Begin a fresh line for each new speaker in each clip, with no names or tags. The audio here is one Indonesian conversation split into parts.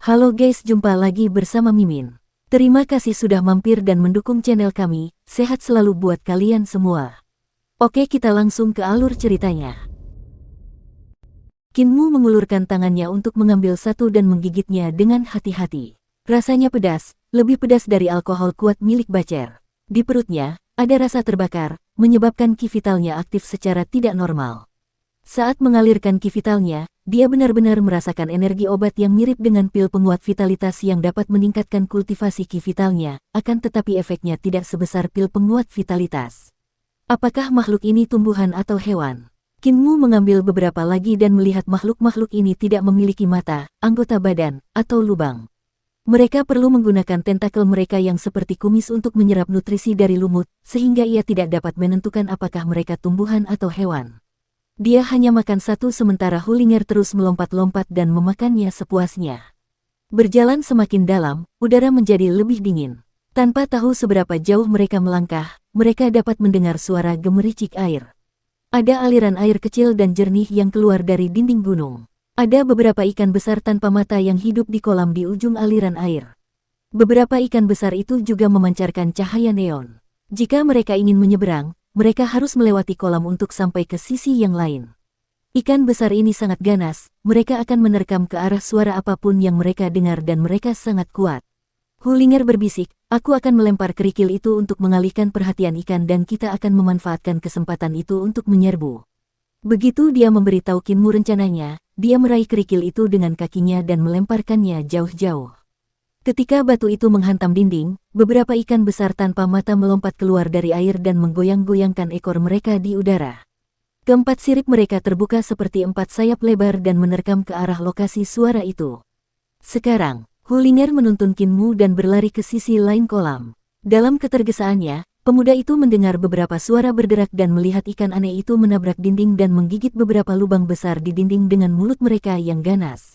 Halo guys, jumpa lagi bersama Mimin. Terima kasih sudah mampir dan mendukung channel kami, sehat selalu buat kalian semua. Oke, kita langsung ke alur ceritanya. Kinmu mengulurkan tangannya untuk mengambil satu dan menggigitnya dengan hati-hati. Rasanya pedas, lebih pedas dari alkohol kuat milik Bacer. Di perutnya, ada rasa terbakar, menyebabkan ki vitalnya aktif secara tidak normal. Saat mengalirkan ki vitalnya, dia benar-benar merasakan energi obat yang mirip dengan pil penguat vitalitas yang dapat meningkatkan kultivasi ki vitalnya, akan tetapi efeknya tidak sebesar pil penguat vitalitas. Apakah makhluk ini tumbuhan atau hewan? Kinmu mengambil beberapa lagi dan melihat makhluk-makhluk ini tidak memiliki mata, anggota badan, atau lubang. Mereka perlu menggunakan tentakel mereka yang seperti kumis untuk menyerap nutrisi dari lumut, sehingga ia tidak dapat menentukan apakah mereka tumbuhan atau hewan. Dia hanya makan satu sementara Hullinger terus melompat-lompat dan memakannya sepuasnya. Berjalan semakin dalam, udara menjadi lebih dingin. Tanpa tahu seberapa jauh mereka melangkah, mereka dapat mendengar suara gemericik air. Ada aliran air kecil dan jernih yang keluar dari dinding gunung. Ada beberapa ikan besar tanpa mata yang hidup di kolam di ujung aliran air. Beberapa ikan besar itu juga memancarkan cahaya neon. Jika mereka ingin menyeberang, mereka harus melewati kolam untuk sampai ke sisi yang lain. Ikan besar ini sangat ganas, mereka akan menerkam ke arah suara apapun yang mereka dengar dan mereka sangat kuat. Hullinger berbisik, aku akan melempar kerikil itu untuk mengalihkan perhatian ikan dan kita akan memanfaatkan kesempatan itu untuk menyerbu. Begitu dia memberitahu Kinmu rencananya, dia meraih kerikil itu dengan kakinya dan melemparkannya jauh-jauh. Ketika batu itu menghantam dinding, beberapa ikan besar tanpa mata melompat keluar dari air dan menggoyang-goyangkan ekor mereka di udara. Keempat sirip mereka terbuka seperti empat sayap lebar dan menerkam ke arah lokasi suara itu. Sekarang, Hullinger menuntun Kinmu dan berlari ke sisi lain kolam. Dalam ketergesaannya, pemuda itu mendengar beberapa suara berderak dan melihat ikan aneh itu menabrak dinding dan menggigit beberapa lubang besar di dinding dengan mulut mereka yang ganas.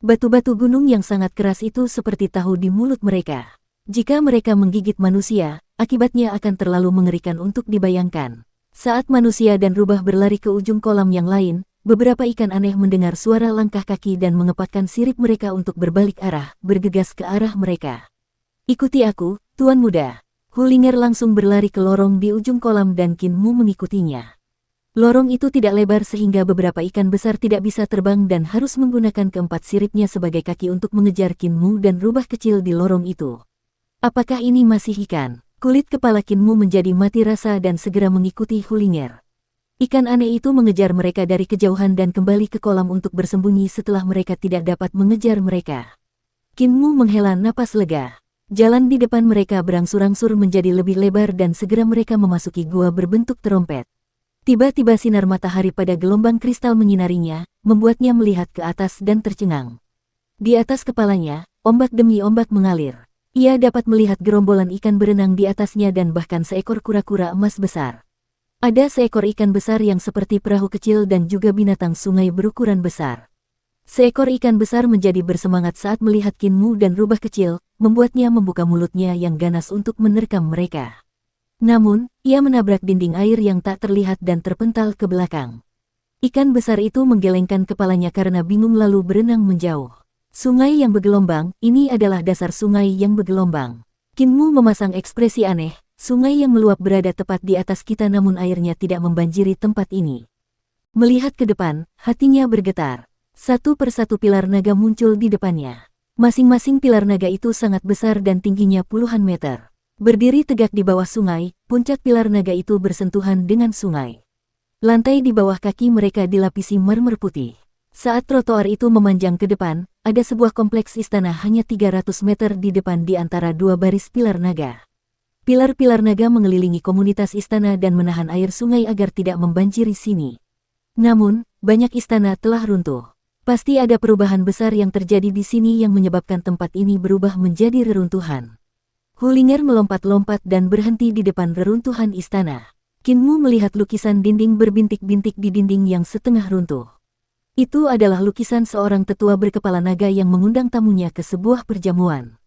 Batu-batu gunung yang sangat keras itu seperti tahu di mulut mereka. Jika mereka menggigit manusia, akibatnya akan terlalu mengerikan untuk dibayangkan. Saat manusia dan rubah berlari ke ujung kolam yang lain, beberapa ikan aneh mendengar suara langkah kaki dan mengepakkan sirip mereka untuk berbalik arah, bergegas ke arah mereka. Ikuti aku, Tuan Muda. Hullinger langsung berlari ke lorong di ujung kolam dan Kinmu mengikutinya. Lorong itu tidak lebar sehingga beberapa ikan besar tidak bisa terbang dan harus menggunakan keempat siripnya sebagai kaki untuk mengejar Kinmu dan rubah kecil di lorong itu. Apakah ini masih ikan? Kulit kepala Kinmu menjadi mati rasa dan segera mengikuti Hullinger. Ikan aneh itu mengejar mereka dari kejauhan dan kembali ke kolam untuk bersembunyi setelah mereka tidak dapat mengejar mereka. Kinmu menghela napas lega. Jalan di depan mereka berangsur-angsur menjadi lebih lebar dan segera mereka memasuki gua berbentuk terompet. Tiba-tiba sinar matahari pada gelombang kristal menyinarinya, membuatnya melihat ke atas dan tercengang. Di atas kepalanya, ombak demi ombak mengalir. Ia dapat melihat gerombolan ikan berenang di atasnya dan bahkan seekor kura-kura emas besar. Ada seekor ikan besar yang seperti perahu kecil dan juga binatang sungai berukuran besar. Seekor ikan besar menjadi bersemangat saat melihat Kinmu dan rubah kecil, membuatnya membuka mulutnya yang ganas untuk menerkam mereka. Namun, ia menabrak dinding air yang tak terlihat dan terpental ke belakang. Ikan besar itu menggelengkan kepalanya karena bingung lalu berenang menjauh. Sungai yang bergelombang, ini adalah dasar sungai yang bergelombang. Kinmu memasang ekspresi aneh, sungai yang meluap berada tepat di atas kita namun airnya tidak membanjiri tempat ini. Melihat ke depan, hatinya bergetar. Satu persatu pilar naga muncul di depannya. Masing-masing pilar naga itu sangat besar dan tingginya puluhan meter. Berdiri tegak di bawah sungai, puncak pilar naga itu bersentuhan dengan sungai. Lantai di bawah kaki mereka dilapisi marmer putih. Saat trotoar itu memanjang ke depan, ada sebuah kompleks istana hanya 300 meter di depan di antara dua baris pilar naga. Pilar-pilar naga mengelilingi komunitas istana dan menahan air sungai agar tidak membanjiri sini. Namun, banyak istana telah runtuh. Pasti ada perubahan besar yang terjadi di sini yang menyebabkan tempat ini berubah menjadi reruntuhan. Hullinger melompat-lompat dan berhenti di depan reruntuhan istana. Kinmu melihat lukisan dinding berbintik-bintik di dinding yang setengah runtuh. Itu adalah lukisan seorang tetua berkepala naga yang mengundang tamunya ke sebuah perjamuan.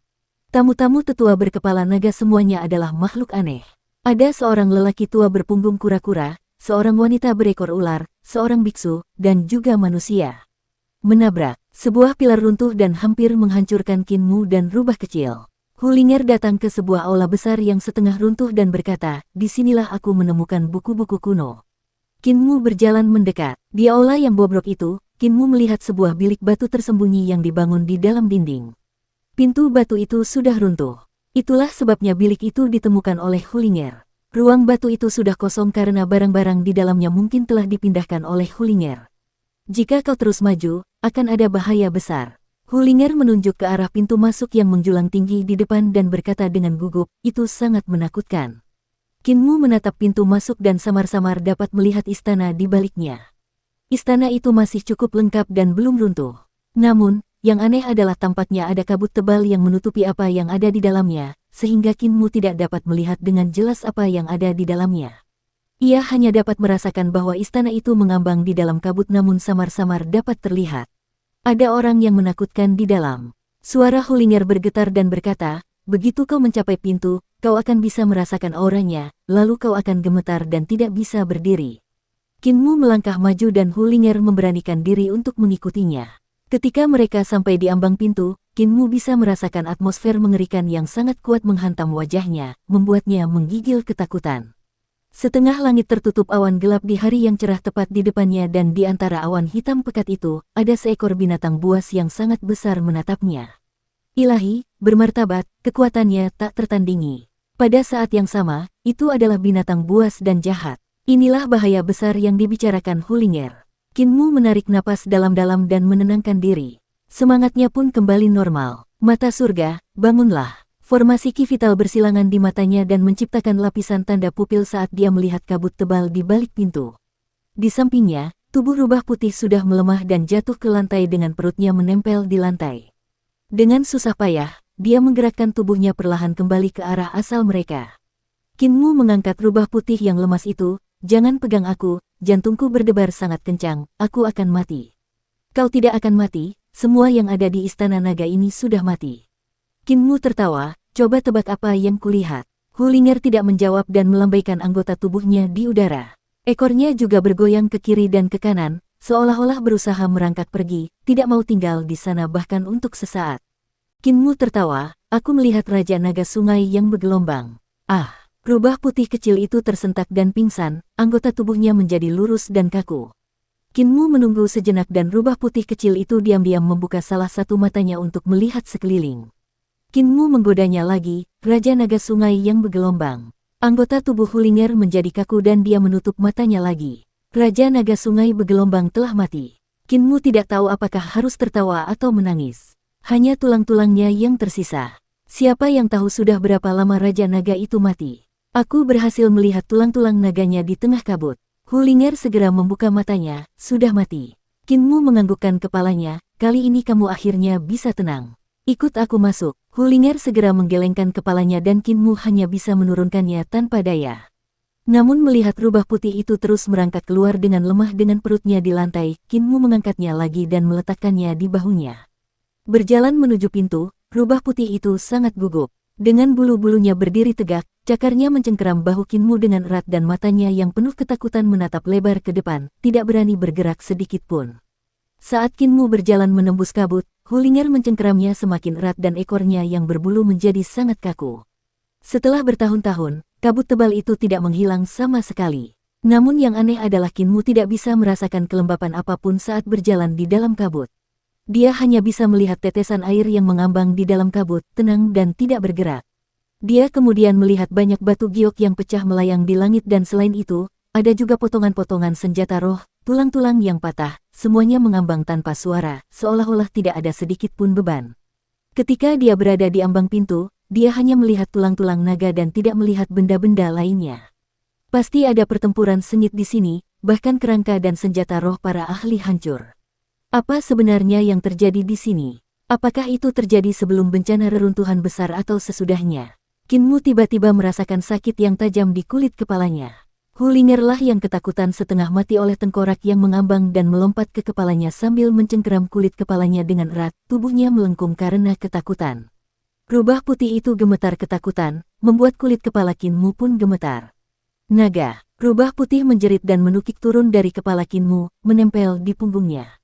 Tamu-tamu tetua berkepala naga semuanya adalah makhluk aneh. Ada seorang lelaki tua berpunggung kura-kura, seorang wanita berekor ular, seorang biksu, dan juga manusia. Menabrak. Sebuah pilar runtuh dan hampir menghancurkan Kinmu dan rubah kecil. Hulinger datang ke sebuah aula besar yang setengah runtuh dan berkata, "Disinilah aku menemukan buku-buku kuno." Kinmu berjalan mendekat. Di aula yang bobrok itu, Kinmu melihat sebuah bilik batu tersembunyi yang dibangun di dalam dinding. Pintu batu itu sudah runtuh. Itulah sebabnya bilik itu ditemukan oleh Hulinger. Ruang batu itu sudah kosong karena barang-barang di dalamnya mungkin telah dipindahkan oleh Hulinger. "Jika kau terus maju, akan ada bahaya besar." Hulinger menunjuk ke arah pintu masuk yang menjulang tinggi di depan dan berkata dengan gugup, "Itu sangat menakutkan." Kinmu menatap pintu masuk dan samar-samar dapat melihat istana di baliknya. Istana itu masih cukup lengkap dan belum runtuh. Namun, yang aneh adalah tampaknya ada kabut tebal yang menutupi apa yang ada di dalamnya, sehingga Kinmu tidak dapat melihat dengan jelas apa yang ada di dalamnya. Ia hanya dapat merasakan bahwa istana itu mengambang di dalam kabut namun samar-samar dapat terlihat. Ada orang yang menakutkan di dalam. Suara Hulinger bergetar dan berkata, "Begitu kau mencapai pintu, kau akan bisa merasakan auranya, lalu kau akan gemetar dan tidak bisa berdiri." Kinmu melangkah maju dan Hulinger memberanikan diri untuk mengikutinya. Ketika mereka sampai di ambang pintu, Kinmu bisa merasakan atmosfer mengerikan yang sangat kuat menghantam wajahnya, membuatnya menggigil ketakutan. Setengah langit tertutup awan gelap di hari yang cerah tepat di depannya dan di antara awan hitam pekat itu, ada seekor binatang buas yang sangat besar menatapnya. Ilahi, bermartabat, kekuatannya tak tertandingi. Pada saat yang sama, itu adalah binatang buas dan jahat. Inilah bahaya besar yang dibicarakan Hulinger. Kinmu menarik napas dalam-dalam dan menenangkan diri. Semangatnya pun kembali normal. "Mata surga, bangunlah." Formasi ki vital bersilangan di matanya dan menciptakan lapisan tanda pupil saat dia melihat kabut tebal di balik pintu. Di sampingnya, tubuh rubah putih sudah melemah dan jatuh ke lantai dengan perutnya menempel di lantai. Dengan susah payah, dia menggerakkan tubuhnya perlahan kembali ke arah asal mereka. Kinmu mengangkat rubah putih yang lemas itu, "Jangan pegang aku, jantungku berdebar sangat kencang, aku akan mati." "Kau tidak akan mati, semua yang ada di istana naga ini sudah mati." Kinmu tertawa, "Coba tebak apa yang kulihat." Hulinger tidak menjawab dan melambaikan anggota tubuhnya di udara. Ekornya juga bergoyang ke kiri dan ke kanan, seolah-olah berusaha merangkak pergi, tidak mau tinggal di sana bahkan untuk sesaat. Kinmu tertawa, "Aku melihat Raja Naga Sungai yang bergelombang." Ah! Rubah putih kecil itu tersentak dan pingsan, anggota tubuhnya menjadi lurus dan kaku. Kinmu menunggu sejenak dan rubah putih kecil itu diam-diam membuka salah satu matanya untuk melihat sekeliling. Kinmu menggodanya lagi, "Raja Naga Sungai yang bergelombang." Anggota tubuh Hulinger menjadi kaku dan dia menutup matanya lagi. Raja Naga Sungai bergelombang telah mati. Kinmu tidak tahu apakah harus tertawa atau menangis. Hanya tulang-tulangnya yang tersisa. Siapa yang tahu sudah berapa lama Raja Naga itu mati? "Aku berhasil melihat tulang-tulang naganya di tengah kabut." Hulinger segera membuka matanya, "Sudah mati." Kinmu menganggukkan kepalanya, "Kali ini kamu akhirnya bisa tenang. Ikut aku masuk." Hulinger segera menggelengkan kepalanya dan Kinmu hanya bisa menurunkannya tanpa daya. Namun melihat rubah putih itu terus merangkak keluar dengan lemah dengan perutnya di lantai, Kinmu mengangkatnya lagi dan meletakkannya di bahunya. Berjalan menuju pintu, rubah putih itu sangat gugup. Dengan bulu-bulunya berdiri tegak, cakarnya mencengkeram bahu Kinmu dengan erat dan matanya yang penuh ketakutan menatap lebar ke depan, tidak berani bergerak sedikit pun. Saat Kinmu berjalan menembus kabut, Hulinger mencengkeramnya semakin erat dan ekornya yang berbulu menjadi sangat kaku. Setelah bertahun-tahun, kabut tebal itu tidak menghilang sama sekali. Namun yang aneh adalah Kinmu tidak bisa merasakan kelembapan apapun saat berjalan di dalam kabut. Dia hanya bisa melihat tetesan air yang mengambang di dalam kabut, tenang dan tidak bergerak. Dia kemudian melihat banyak batu giok yang pecah melayang di langit dan selain itu, ada juga potongan-potongan senjata roh, tulang-tulang yang patah, semuanya mengambang tanpa suara, seolah-olah tidak ada sedikit pun beban. Ketika dia berada di ambang pintu, dia hanya melihat tulang-tulang naga dan tidak melihat benda-benda lainnya. Pasti ada pertempuran sengit di sini, bahkan kerangka dan senjata roh para ahli hancur. Apa sebenarnya yang terjadi di sini? Apakah itu terjadi sebelum bencana reruntuhan besar atau sesudahnya? Kinmu tiba-tiba merasakan sakit yang tajam di kulit kepalanya. Hulinger lah yang ketakutan setengah mati oleh tengkorak yang mengambang dan melompat ke kepalanya sambil mencengkeram kulit kepalanya dengan erat, tubuhnya melengkung karena ketakutan. Rubah putih itu gemetar ketakutan, membuat kulit kepala Kinmu pun gemetar. "Naga!" Rubah putih menjerit dan menukik turun dari kepala Kinmu, menempel di punggungnya.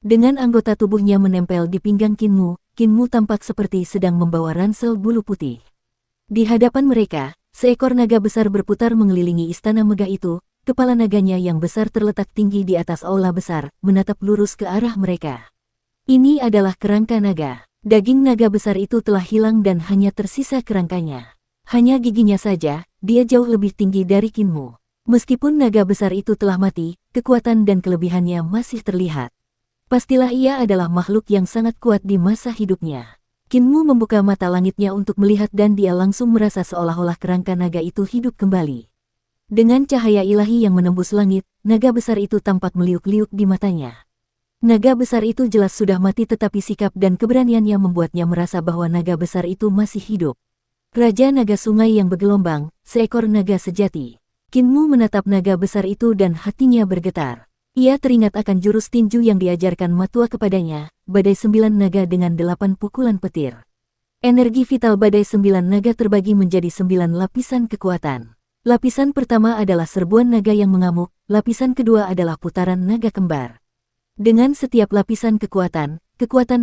Dengan anggota tubuhnya menempel di pinggang Kinmu, Kinmu tampak seperti sedang membawa ransel bulu putih. Di hadapan mereka, seekor naga besar berputar mengelilingi istana megah itu, kepala naganya yang besar terletak tinggi di atas aula besar, menatap lurus ke arah mereka. Ini adalah kerangka naga. Daging naga besar itu telah hilang dan hanya tersisa kerangkanya. Hanya giginya saja, dia jauh lebih tinggi dari Kinmu. Meskipun naga besar itu telah mati, kekuatan dan kelebihannya masih terlihat. Pastilah ia adalah makhluk yang sangat kuat di masa hidupnya. Kinmu membuka mata langitnya untuk melihat dan dia langsung merasa seolah-olah kerangka naga itu hidup kembali. Dengan cahaya ilahi yang menembus langit, naga besar itu tampak meliuk-liuk di matanya. Naga besar itu jelas sudah mati tetapi sikap dan keberaniannya membuatnya merasa bahwa naga besar itu masih hidup. Raja Naga Sungai yang bergelombang, seekor naga sejati. Kinmu menatap naga besar itu dan hatinya bergetar. Ia teringat akan jurus tinju yang diajarkan Matua kepadanya, badai 9 naga dengan 8 pukulan petir. Energi vital badai 9 naga terbagi menjadi 9 lapisan kekuatan. Lapisan pertama adalah serbuan naga yang mengamuk, lapisan kedua adalah putaran naga kembar. Dengan setiap lapisan kekuatan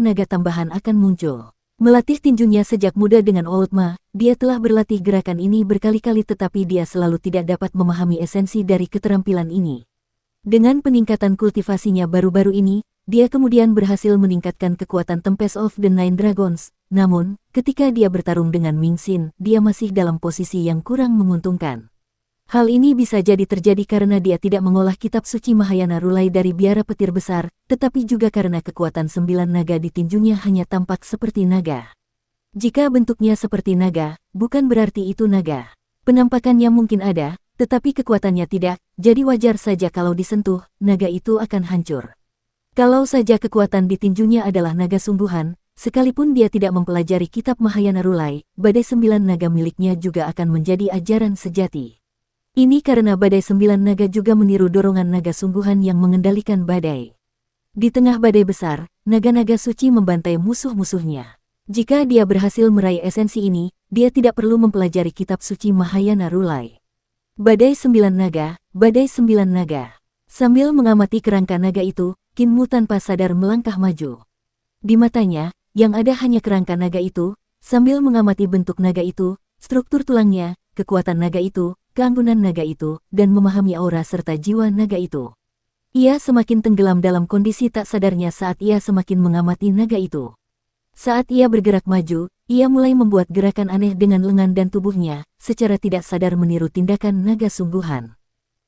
naga tambahan akan muncul. Melatih tinjunya sejak muda dengan Oldma, dia telah berlatih gerakan ini berkali-kali tetapi dia selalu tidak dapat memahami esensi dari keterampilan ini. Dengan peningkatan kultivasinya baru-baru ini, dia kemudian berhasil meningkatkan kekuatan Tempest of the Nine Dragons. Namun, ketika dia bertarung dengan Ming Xin, dia masih dalam posisi yang kurang menguntungkan. Hal ini bisa jadi terjadi karena dia tidak mengolah kitab suci Mahayana Rulai dari biara petir besar, tetapi juga karena kekuatan 9 naga di tinjunya hanya tampak seperti naga. Jika bentuknya seperti naga, bukan berarti itu naga. Penampakannya mungkin ada, tetapi kekuatannya tidak, jadi wajar saja kalau disentuh, naga itu akan hancur. Kalau saja kekuatan di tinjunya adalah naga sungguhan, sekalipun dia tidak mempelajari kitab Mahayana Rulai, badai 9 naga miliknya juga akan menjadi ajaran sejati. Ini karena badai 9 naga juga meniru dorongan naga sungguhan yang mengendalikan badai. Di tengah badai besar, naga-naga suci membantai musuh-musuhnya. Jika dia berhasil meraih esensi ini, dia tidak perlu mempelajari kitab suci Mahayana Rulai. Badai 9 naga, badai 9 naga. Sambil mengamati kerangka naga itu, Kinmu tanpa sadar melangkah maju. Di matanya, yang ada hanya kerangka naga itu, sambil mengamati bentuk naga itu, struktur tulangnya, kekuatan naga itu, keanggunan naga itu, dan memahami aura serta jiwa naga itu. Ia semakin tenggelam dalam kondisi tak sadarnya saat ia semakin mengamati naga itu. Saat ia bergerak maju, ia mulai membuat gerakan aneh dengan lengan dan tubuhnya, secara tidak sadar meniru tindakan naga sungguhan.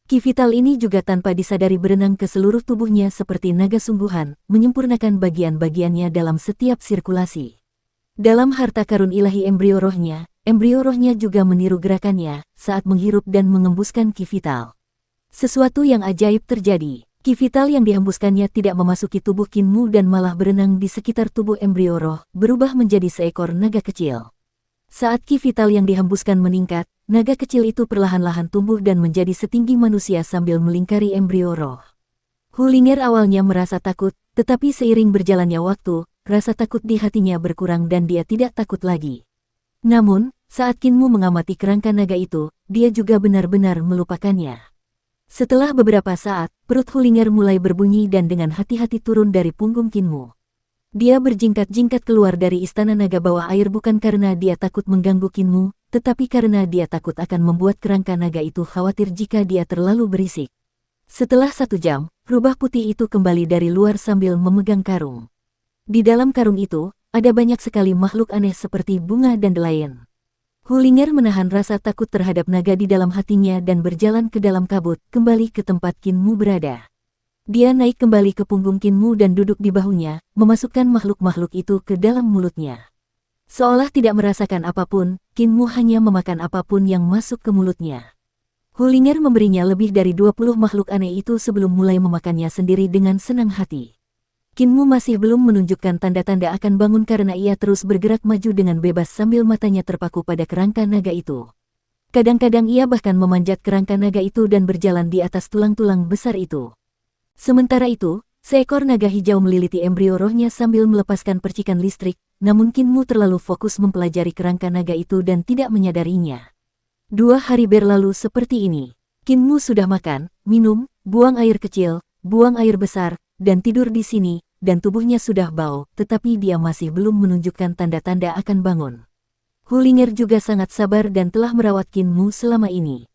Ki vital ini juga tanpa disadari berenang ke seluruh tubuhnya seperti naga sungguhan, menyempurnakan bagian-bagiannya dalam setiap sirkulasi. Dalam harta karun ilahi embrio rohnya juga meniru gerakannya saat menghirup dan mengembuskan ki vital. Sesuatu yang ajaib terjadi. Ki vital yang dihembuskannya tidak memasuki tubuh Kinmu dan malah berenang di sekitar tubuh embrio roh, berubah menjadi seekor naga kecil. Saat ki vital yang dihembuskan meningkat, naga kecil itu perlahan-lahan tumbuh dan menjadi setinggi manusia sambil melingkari embrio roh. Hulinger awalnya merasa takut, tetapi seiring berjalannya waktu, rasa takut di hatinya berkurang dan dia tidak takut lagi. Namun, saat Kinmu mengamati kerangka naga itu, dia juga benar-benar melupakannya. Setelah beberapa saat, perut Hulinger mulai berbunyi dan dengan hati-hati turun dari punggung Kinmu. Dia berjingkat-jingkat keluar dari istana naga bawah air bukan karena dia takut mengganggu Kinmu, tetapi karena dia takut akan membuat kerangka naga itu khawatir jika dia terlalu berisik. Setelah 1 jam, rubah putih itu kembali dari luar sambil memegang karung. Di dalam karung itu, ada banyak sekali makhluk aneh seperti bunga dan delayan. Hulinger menahan rasa takut terhadap naga di dalam hatinya dan berjalan ke dalam kabut, kembali ke tempat Kinmu berada. Dia naik kembali ke punggung Kinmu dan duduk di bahunya, memasukkan makhluk-makhluk itu ke dalam mulutnya. Seolah tidak merasakan apapun, Kinmu hanya memakan apapun yang masuk ke mulutnya. Hulinger memberinya lebih dari 20 makhluk aneh itu sebelum mulai memakannya sendiri dengan senang hati. Kinmu masih belum menunjukkan tanda-tanda akan bangun karena ia terus bergerak maju dengan bebas sambil matanya terpaku pada kerangka naga itu. Kadang-kadang ia bahkan memanjat kerangka naga itu dan berjalan di atas tulang-tulang besar itu. Sementara itu, seekor naga hijau meliliti embrio rohnya sambil melepaskan percikan listrik, namun Kinmu terlalu fokus mempelajari kerangka naga itu dan tidak menyadarinya. 2 hari berlalu seperti ini. Kinmu sudah makan, minum, buang air kecil, buang air besar, dan tidur di sini, dan tubuhnya sudah bau, tetapi dia masih belum menunjukkan tanda-tanda akan bangun. Hulinger juga sangat sabar dan telah merawat Qin Mu selama ini.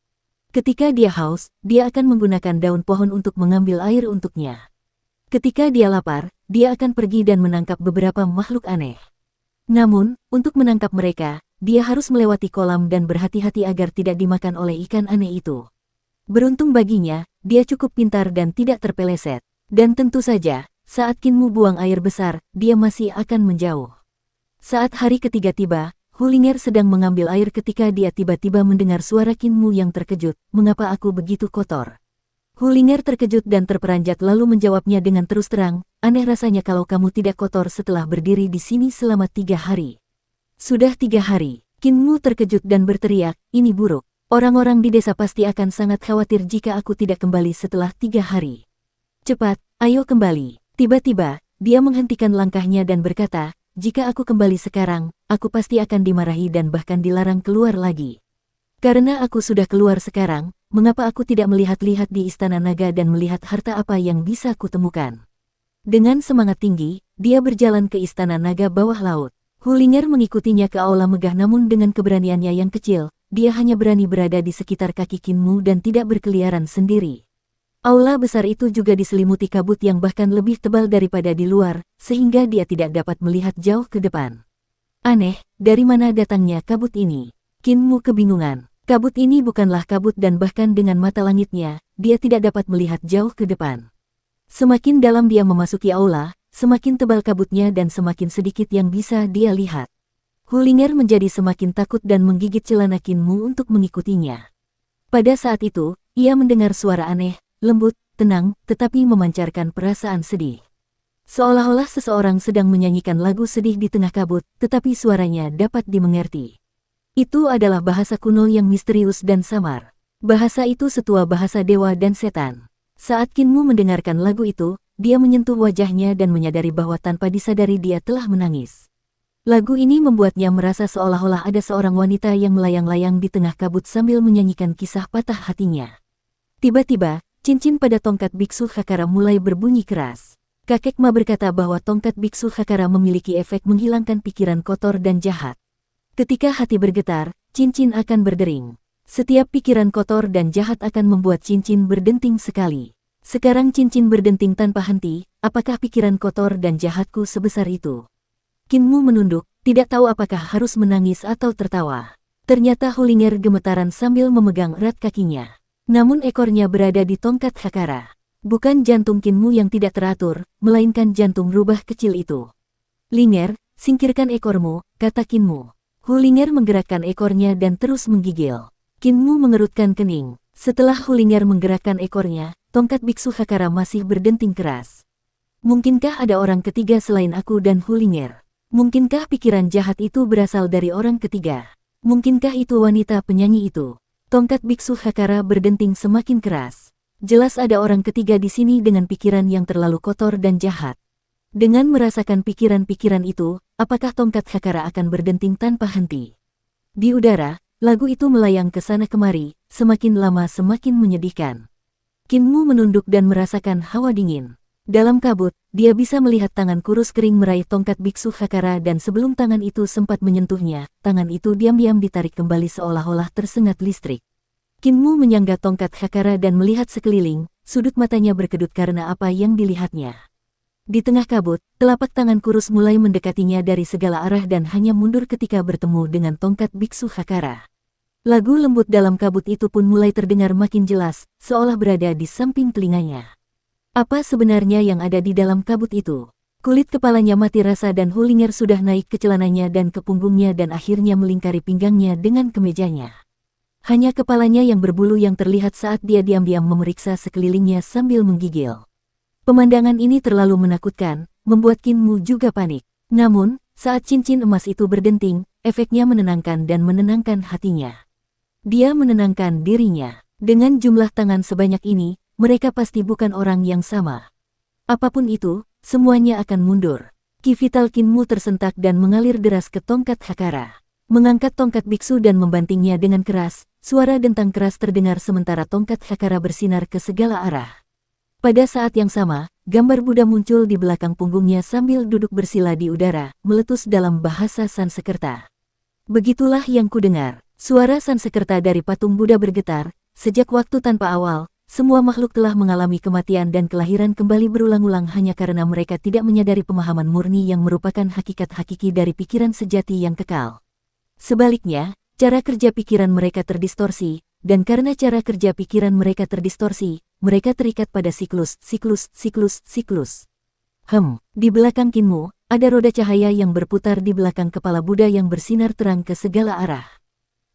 Ketika dia haus, dia akan menggunakan daun pohon untuk mengambil air untuknya. Ketika dia lapar, dia akan pergi dan menangkap beberapa makhluk aneh. Namun, untuk menangkap mereka, dia harus melewati kolam dan berhati-hati agar tidak dimakan oleh ikan aneh itu. Beruntung baginya, dia cukup pintar dan tidak terpeleset. Dan tentu saja, saat Qin Mu buang air besar, dia masih akan menjauh. Saat hari ketiga tiba, Hulinger sedang mengambil air ketika dia tiba-tiba mendengar suara Qin Mu yang terkejut, "Mengapa aku begitu kotor?" Hulinger terkejut dan terperanjat lalu menjawabnya dengan terus terang, "Aneh rasanya kalau kamu tidak kotor setelah berdiri di sini selama 3 hari. Sudah 3 hari. Qin Mu terkejut dan berteriak, "Ini buruk. Orang-orang di desa pasti akan sangat khawatir jika aku tidak kembali setelah 3 hari. Cepat, ayo kembali." Tiba-tiba, dia menghentikan langkahnya dan berkata, "Jika aku kembali sekarang, aku pasti akan dimarahi dan bahkan dilarang keluar lagi. Karena aku sudah keluar sekarang, mengapa aku tidak melihat-lihat di Istana Naga dan melihat harta apa yang bisa kutemukan?" Dengan semangat tinggi, dia berjalan ke Istana Naga bawah laut. Hulinger mengikutinya ke aula megah namun dengan keberaniannya yang kecil, dia hanya berani berada di sekitar kaki Qin Mu dan tidak berkeliaran sendiri. Aula besar itu juga diselimuti kabut yang bahkan lebih tebal daripada di luar, sehingga dia tidak dapat melihat jauh ke depan. Aneh, dari mana datangnya kabut ini? Qin Mu kebingungan. Kabut ini bukanlah kabut dan bahkan dengan mata langitnya, dia tidak dapat melihat jauh ke depan. Semakin dalam dia memasuki aula, semakin tebal kabutnya dan semakin sedikit yang bisa dia lihat. Hulinger menjadi semakin takut dan menggigit celana Qin Mu untuk mengikutinya. Pada saat itu, ia mendengar suara aneh, lembut, tenang, tetapi memancarkan perasaan sedih. Seolah-olah seseorang sedang menyanyikan lagu sedih di tengah kabut, tetapi suaranya dapat dimengerti. Itu adalah bahasa kuno yang misterius dan samar. Bahasa itu setua bahasa dewa dan setan. Saat Qin Mu mendengarkan lagu itu, dia menyentuh wajahnya dan menyadari bahwa tanpa disadari dia telah menangis. Lagu ini membuatnya merasa seolah-olah ada seorang wanita yang melayang-layang di tengah kabut sambil menyanyikan kisah patah hatinya. Tiba-tiba, cincin pada tongkat Biksu Hakara mulai berbunyi keras. Kakek Ma berkata bahwa tongkat Biksu Hakara memiliki efek menghilangkan pikiran kotor dan jahat. Ketika hati bergetar, cincin akan berdering. Setiap pikiran kotor dan jahat akan membuat cincin berdenting sekali. Sekarang cincin berdenting tanpa henti, apakah pikiran kotor dan jahatku sebesar itu? Qin Mu menunduk, tidak tahu apakah harus menangis atau tertawa. Ternyata Hulinger gemetaran sambil memegang erat kakinya. Namun ekornya berada di tongkat Hakara. Bukan jantung Qin Mu yang tidak teratur, melainkan jantung rubah kecil itu. "Linger, singkirkan ekormu," kata Qin Mu. Hulinger menggerakkan ekornya dan terus menggigil. Qin Mu mengerutkan kening. Setelah Hulinger menggerakkan ekornya, tongkat Biksu Hakara masih berdenting keras. Mungkinkah ada orang ketiga selain aku dan Hulinger? Mungkinkah pikiran jahat itu berasal dari orang ketiga? Mungkinkah itu wanita penyanyi itu? Tongkat Biksu Hakara berdenting semakin keras. Jelas ada orang ketiga di sini dengan pikiran yang terlalu kotor dan jahat. Dengan merasakan pikiran-pikiran itu, apakah tongkat Hakara akan berdenting tanpa henti? Di udara, lagu itu melayang ke sana kemari, semakin lama semakin menyedihkan. Qin Mu menunduk dan merasakan hawa dingin. Dalam kabut, dia bisa melihat tangan kurus kering meraih tongkat Biksu Hakara dan sebelum tangan itu sempat menyentuhnya, tangan itu diam-diam ditarik kembali seolah-olah tersengat listrik. Qin Mu menyangga tongkat Hakara dan melihat sekeliling, sudut matanya berkedut karena apa yang dilihatnya. Di tengah kabut, telapak tangan kurus mulai mendekatinya dari segala arah dan hanya mundur ketika bertemu dengan tongkat Biksu Hakara. Lagu lembut dalam kabut itu pun mulai terdengar makin jelas, seolah berada di samping telinganya. Apa sebenarnya yang ada di dalam kabut itu? Kulit kepalanya mati rasa dan Hulinger sudah naik ke celananya dan ke punggungnya dan akhirnya melingkari pinggangnya dengan kemejanya. Hanya kepalanya yang berbulu yang terlihat saat dia diam-diam memeriksa sekelilingnya sambil menggigil. Pemandangan ini terlalu menakutkan, membuat Qin Mu juga panik. Namun, saat cincin emas itu berdenting, efeknya menenangkan dan menenangkan hatinya. Dia menenangkan dirinya. Dengan jumlah tangan sebanyak ini, mereka pasti bukan orang yang sama. Apapun itu, semuanya akan mundur. Ki vital Qin Mu tersentak dan mengalir deras ke tongkat Hakara. Mengangkat tongkat biksu dan membantingnya dengan keras, suara dentang keras terdengar sementara tongkat Hakara bersinar ke segala arah. Pada saat yang sama, gambar Buddha muncul di belakang punggungnya sambil duduk bersila di udara, meletus dalam bahasa Sanskerta. Begitulah yang kudengar. Suara Sanskerta dari patung Buddha bergetar. Sejak waktu tanpa awal, semua makhluk telah mengalami kematian dan kelahiran kembali berulang-ulang hanya karena mereka tidak menyadari pemahaman murni yang merupakan hakikat hakiki dari pikiran sejati yang kekal. Sebaliknya, cara kerja pikiran mereka terdistorsi, dan karena cara kerja pikiran mereka terdistorsi, mereka terikat pada siklus. Di belakang Kinmu, ada roda cahaya yang berputar di belakang kepala Buddha yang bersinar terang ke segala arah.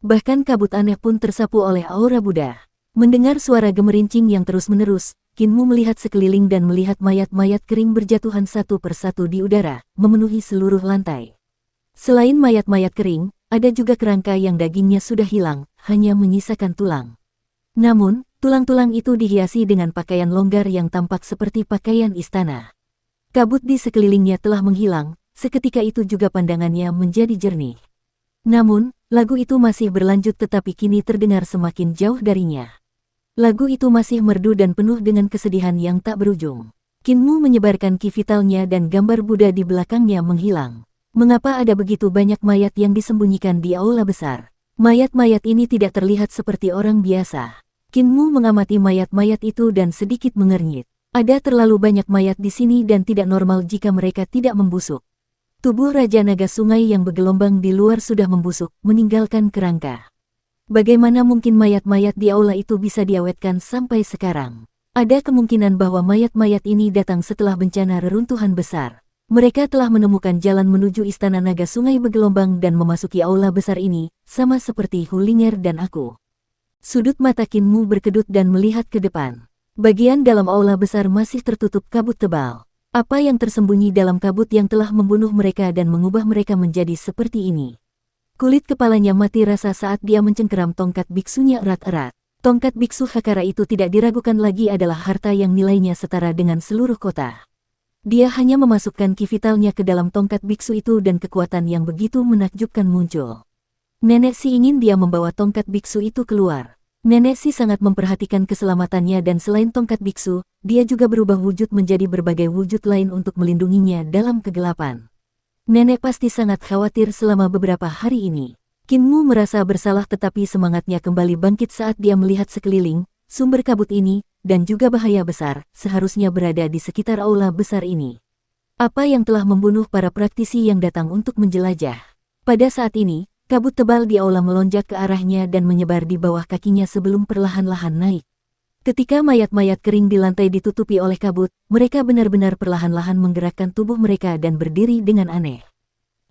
Bahkan kabut aneh pun tersapu oleh aura Buddha. Mendengar suara gemerincing yang terus-menerus, Kinmu melihat sekeliling dan melihat mayat-mayat kering berjatuhan satu persatu di udara, memenuhi seluruh lantai. Selain mayat-mayat kering, ada juga kerangka yang dagingnya sudah hilang, hanya menyisakan tulang. Namun, tulang-tulang itu dihiasi dengan pakaian longgar yang tampak seperti pakaian istana. Kabut di sekelilingnya telah menghilang, seketika itu juga pandangannya menjadi jernih. Namun, lagu itu masih berlanjut tetapi kini terdengar semakin jauh darinya. Lagu itu masih merdu dan penuh dengan kesedihan yang tak berujung. Kinmu menyebarkan ki vitalnya dan gambar Buddha di belakangnya menghilang. Mengapa ada begitu banyak mayat yang disembunyikan di aula besar? Mayat-mayat ini tidak terlihat seperti orang biasa. Kinmu mengamati mayat-mayat itu dan sedikit mengernyit. Ada terlalu banyak mayat di sini dan tidak normal jika mereka tidak membusuk. Tubuh Raja Naga Sungai yang bergelombang di luar sudah membusuk, meninggalkan kerangka. Bagaimana mungkin mayat-mayat di aula itu bisa diawetkan sampai sekarang? Ada kemungkinan bahwa mayat-mayat ini datang setelah bencana reruntuhan besar. Mereka telah menemukan jalan menuju Istana Naga Sungai bergelombang dan memasuki aula besar ini, sama seperti Hulinger dan aku. Sudut mata Kinmu berkedut dan melihat ke depan. Bagian dalam aula besar masih tertutup kabut tebal. Apa yang tersembunyi dalam kabut yang telah membunuh mereka dan mengubah mereka menjadi seperti ini? Kulit kepalanya mati rasa saat dia mencengkeram tongkat biksunya erat-erat. Tongkat biksu Hakara itu tidak diragukan lagi adalah harta yang nilainya setara dengan seluruh kota. Dia hanya memasukkan ki vitalnya ke dalam tongkat biksu itu dan kekuatan yang begitu menakjubkan muncul. Nenek Si ingin dia membawa tongkat biksu itu keluar. Nenek Si sangat memperhatikan keselamatannya dan selain tongkat biksu, dia juga berubah wujud menjadi berbagai wujud lain untuk melindunginya dalam kegelapan. Nenek pasti sangat khawatir selama beberapa hari ini. Kinmu merasa bersalah tetapi semangatnya kembali bangkit saat dia melihat sekeliling, sumber kabut ini, dan juga bahaya besar, seharusnya berada di sekitar aula besar ini. Apa yang telah membunuh para praktisi yang datang untuk menjelajah? Pada saat ini, kabut tebal di aula melonjak ke arahnya dan menyebar di bawah kakinya sebelum perlahan-lahan naik. Ketika mayat-mayat kering di lantai ditutupi oleh kabut, mereka benar-benar perlahan-lahan menggerakkan tubuh mereka dan berdiri dengan aneh.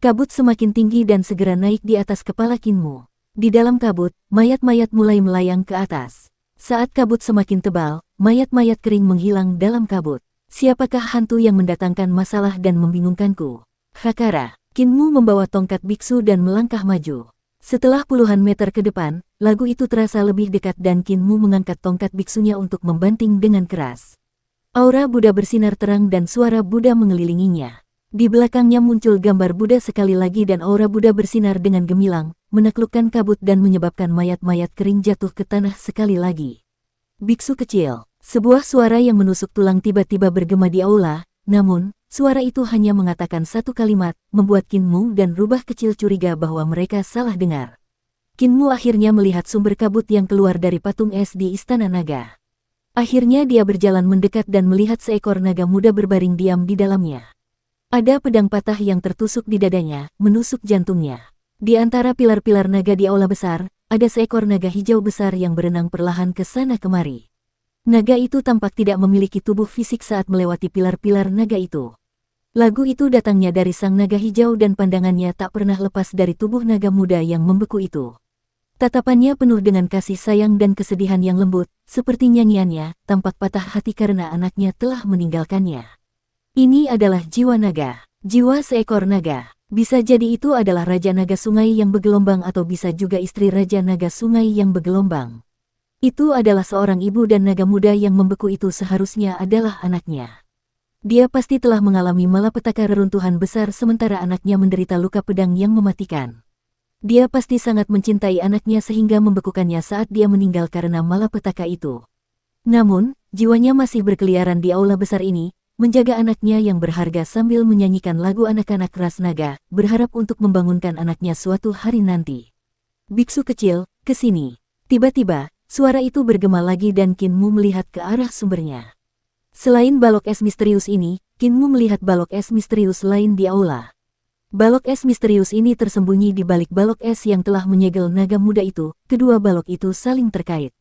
Kabut semakin tinggi dan segera naik di atas kepala Kinmu. Di dalam kabut, mayat-mayat mulai melayang ke atas. Saat kabut semakin tebal, mayat-mayat kering menghilang dalam kabut. Siapakah hantu yang mendatangkan masalah dan membingungkanku? Hakara. Kinmu membawa tongkat biksu dan melangkah maju. Setelah puluhan meter ke depan, lagu itu terasa lebih dekat dan Kinmu mengangkat tongkat biksunya untuk membanting dengan keras. Aura Buddha bersinar terang dan suara Buddha mengelilinginya. Di belakangnya muncul gambar Buddha sekali lagi dan aura Buddha bersinar dengan gemilang, menaklukkan kabut dan menyebabkan mayat-mayat kering jatuh ke tanah sekali lagi. Biksu kecil, sebuah suara yang menusuk tulang tiba-tiba bergema di aula, namun, suara itu hanya mengatakan satu kalimat, membuat Kinmu dan Rubah Kecil curiga bahwa mereka salah dengar. Kinmu akhirnya melihat sumber kabut yang keluar dari patung es di Istana Naga. Akhirnya dia berjalan mendekat dan melihat seekor naga muda berbaring diam di dalamnya. Ada pedang patah yang tertusuk di dadanya, menusuk jantungnya. Di antara pilar-pilar naga di aula besar, ada seekor naga hijau besar yang berenang perlahan ke sana kemari. Naga itu tampak tidak memiliki tubuh fisik saat melewati pilar-pilar naga itu. Lagu itu datangnya dari sang naga hijau dan pandangannya tak pernah lepas dari tubuh naga muda yang membeku itu. Tatapannya penuh dengan kasih sayang dan kesedihan yang lembut, seperti nyanyiannya, tampak patah hati karena anaknya telah meninggalkannya. Ini adalah jiwa naga, jiwa seekor naga. Bisa jadi itu adalah Raja Naga Sungai yang bergelombang atau bisa juga istri Raja Naga Sungai yang bergelombang. Itu adalah seorang ibu dan naga muda yang membeku itu seharusnya adalah anaknya. Dia pasti telah mengalami malapetaka reruntuhan besar sementara anaknya menderita luka pedang yang mematikan. Dia pasti sangat mencintai anaknya sehingga membekukannya saat dia meninggal karena malapetaka itu. Namun, jiwanya masih berkeliaran di aula besar ini, menjaga anaknya yang berharga sambil menyanyikan lagu anak-anak ras naga, berharap untuk membangunkan anaknya suatu hari nanti. Biksu kecil, ke sini. Tiba-tiba, suara itu bergema lagi dan Qin Mu melihat ke arah sumbernya. Selain balok es misterius ini, Qin Mu melihat balok es misterius lain di aula. Balok es misterius ini tersembunyi di balik balok es yang telah menyegel naga muda itu. Kedua balok itu saling terkait.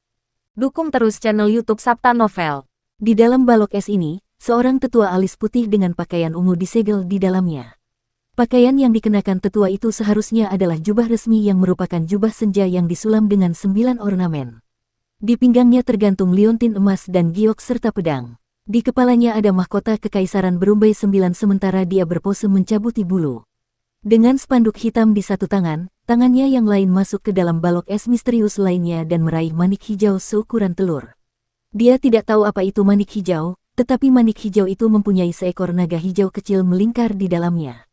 Dukung terus channel YouTube Sabta Novel.
Di dalam balok es ini, seorang tetua alis putih dengan pakaian ungu disegel di dalamnya. Pakaian yang dikenakan tetua itu seharusnya adalah jubah resmi yang merupakan jubah senja yang disulam dengan 9 ornamen. Di pinggangnya tergantung liontin emas dan giok serta pedang. Di kepalanya ada mahkota kekaisaran berumbai 9 sementara dia berpose mencabuti bulu. Dengan spanduk hitam di satu tangan, tangannya yang lain masuk ke dalam balok es misterius lainnya dan meraih manik hijau seukuran telur. Dia tidak tahu apa itu manik hijau, tetapi manik hijau itu mempunyai seekor naga hijau kecil melingkar di dalamnya.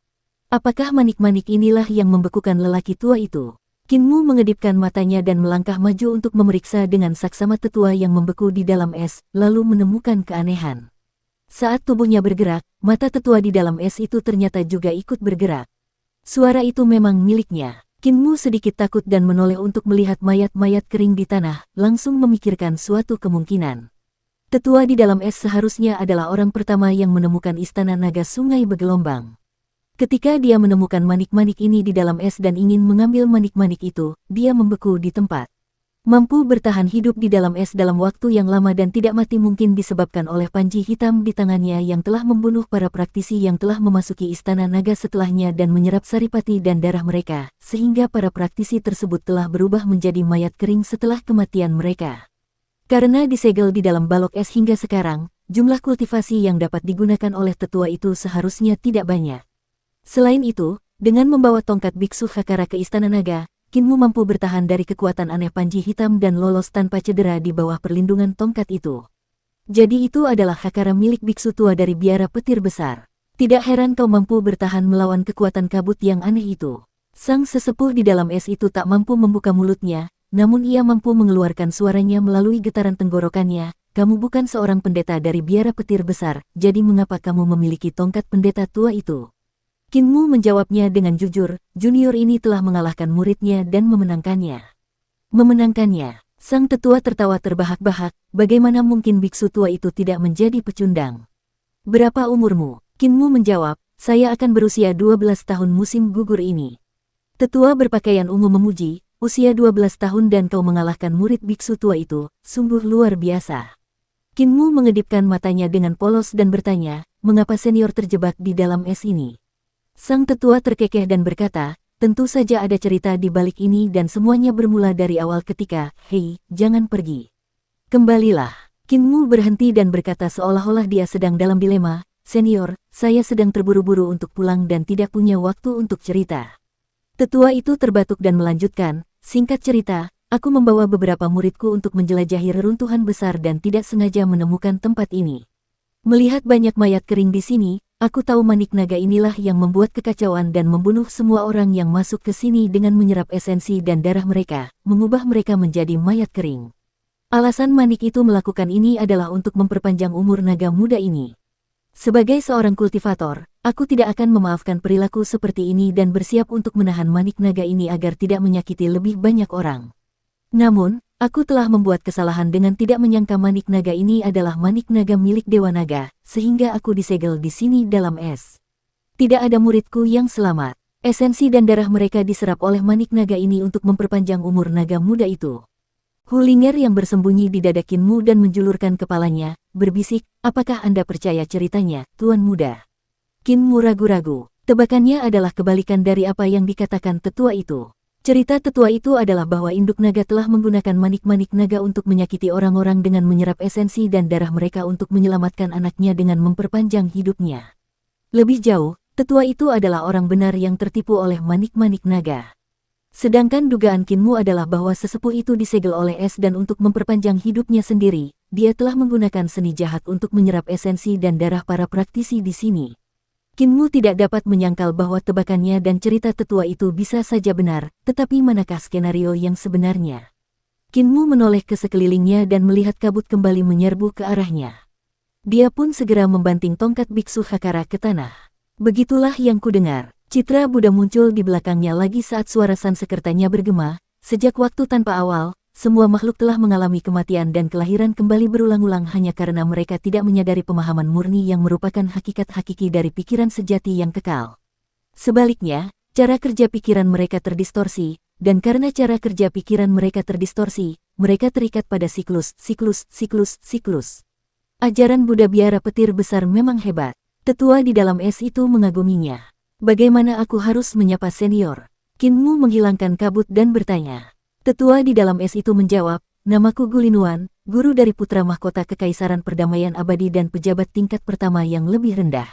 Apakah manik-manik inilah yang membekukan lelaki tua itu? Qin Mu mengedipkan matanya dan melangkah maju untuk memeriksa dengan saksama tetua yang membeku di dalam es, lalu menemukan keanehan. Saat tubuhnya bergerak, mata tetua di dalam es itu ternyata juga ikut bergerak. Suara itu memang miliknya. Qin Mu sedikit takut dan menoleh untuk melihat mayat-mayat kering di tanah, langsung memikirkan suatu kemungkinan. Tetua di dalam es seharusnya adalah orang pertama yang menemukan istana naga sungai bergelombang. Ketika dia menemukan manik-manik ini di dalam es dan ingin mengambil manik-manik itu, dia membeku di tempat. Mampu bertahan hidup di dalam es dalam waktu yang lama dan tidak mati mungkin disebabkan oleh panji hitam di tangannya yang telah membunuh para praktisi yang telah memasuki istana naga setelahnya dan menyerap saripati dan darah mereka, sehingga para praktisi tersebut telah berubah menjadi mayat kering setelah kematian mereka. Karena disegel di dalam balok es hingga sekarang, jumlah kultivasi yang dapat digunakan oleh tetua itu seharusnya tidak banyak. Selain itu, dengan membawa tongkat biksu Hakara ke istana naga, Qin Mu mampu bertahan dari kekuatan aneh panji hitam dan lolos tanpa cedera di bawah perlindungan tongkat itu. Jadi itu adalah Hakara milik biksu tua dari biara petir besar. Tidak heran kau mampu bertahan melawan kekuatan kabut yang aneh itu. Sang sesepuh di dalam es itu tak mampu membuka mulutnya, namun ia mampu mengeluarkan suaranya melalui getaran tenggorokannya. Kamu bukan seorang pendeta dari biara petir besar, jadi mengapa kamu memiliki tongkat pendeta tua itu? Qin Mu menjawabnya dengan jujur, junior ini telah mengalahkan muridnya dan memenangkannya. Memenangkannya, sang tetua tertawa terbahak-bahak, bagaimana mungkin biksu tua itu tidak menjadi pecundang? Berapa umurmu? Qin Mu menjawab, saya akan berusia 12 tahun musim gugur ini. Tetua berpakaian ungu memuji, usia 12 tahun dan kau mengalahkan murid biksu tua itu, sungguh luar biasa. Qin Mu mengedipkan matanya dengan polos dan bertanya, mengapa senior terjebak di dalam es ini? Sang tetua terkekeh dan berkata, tentu saja ada cerita di balik ini dan semuanya bermula dari awal ketika, hei, jangan pergi. Kembalilah. Qin Mu berhenti dan berkata seolah-olah dia sedang dalam dilema, senior, saya sedang terburu-buru untuk pulang dan tidak punya waktu untuk cerita. Tetua itu terbatuk dan melanjutkan, singkat cerita, aku membawa beberapa muridku untuk menjelajahi reruntuhan besar dan tidak sengaja menemukan tempat ini. Melihat banyak mayat kering di sini, aku tahu manik naga inilah yang membuat kekacauan dan membunuh semua orang yang masuk ke sini dengan menyerap esensi dan darah mereka, mengubah mereka menjadi mayat kering. Alasan manik itu melakukan ini adalah untuk memperpanjang umur naga muda ini. Sebagai seorang kultivator, aku tidak akan memaafkan perilaku seperti ini dan bersiap untuk menahan manik naga ini agar tidak menyakiti lebih banyak orang. Namun, aku telah membuat kesalahan dengan tidak menyangka manik naga ini adalah manik naga milik Dewa Naga, sehingga aku disegel di sini dalam es. Tidak ada muridku yang selamat. Esensi dan darah mereka diserap oleh manik naga ini untuk memperpanjang umur naga muda itu. Hulinger yang bersembunyi di dada Qin Mu dan menjulurkan kepalanya, berbisik, apakah Anda percaya ceritanya, Tuan Muda? Qin Mu ragu-ragu. Tebakannya adalah kebalikan dari apa yang dikatakan tetua itu. Cerita tetua itu adalah bahwa induk naga telah menggunakan manik-manik naga untuk menyakiti orang-orang dengan menyerap esensi dan darah mereka untuk menyelamatkan anaknya dengan memperpanjang hidupnya. Lebih jauh, tetua itu adalah orang benar yang tertipu oleh manik-manik naga. Sedangkan dugaan Qin Mu adalah bahwa sesepuh itu disegel oleh es dan untuk memperpanjang hidupnya sendiri, dia telah menggunakan seni jahat untuk menyerap esensi dan darah para praktisi di sini. Qin Mu tidak dapat menyangkal bahwa tebakannya dan cerita tetua itu bisa saja benar, tetapi manakah skenario yang sebenarnya? Qin Mu menoleh ke sekelilingnya dan melihat kabut kembali menyerbu ke arahnya. Dia pun segera membanting tongkat biksu Hakara ke tanah. Begitulah yang kudengar. Citra Buddha muncul di belakangnya lagi saat suara sansekertanya bergema. Sejak waktu tanpa awal, semua makhluk telah mengalami kematian dan kelahiran kembali berulang-ulang hanya karena mereka tidak menyadari pemahaman murni yang merupakan hakikat hakiki dari pikiran sejati yang kekal. Sebaliknya, cara kerja pikiran mereka terdistorsi, dan karena cara kerja pikiran mereka terdistorsi, mereka terikat pada siklus. Ajaran Buddha biara petir besar memang hebat. Tetua di dalam es itu mengaguminya. Bagaimana aku harus menyapa senior? Kinmu menghilangkan kabut dan bertanya. Tetua di dalam es itu menjawab, namaku Gulinuan, guru dari putra mahkota Kekaisaran Perdamaian Abadi dan pejabat tingkat pertama yang lebih rendah.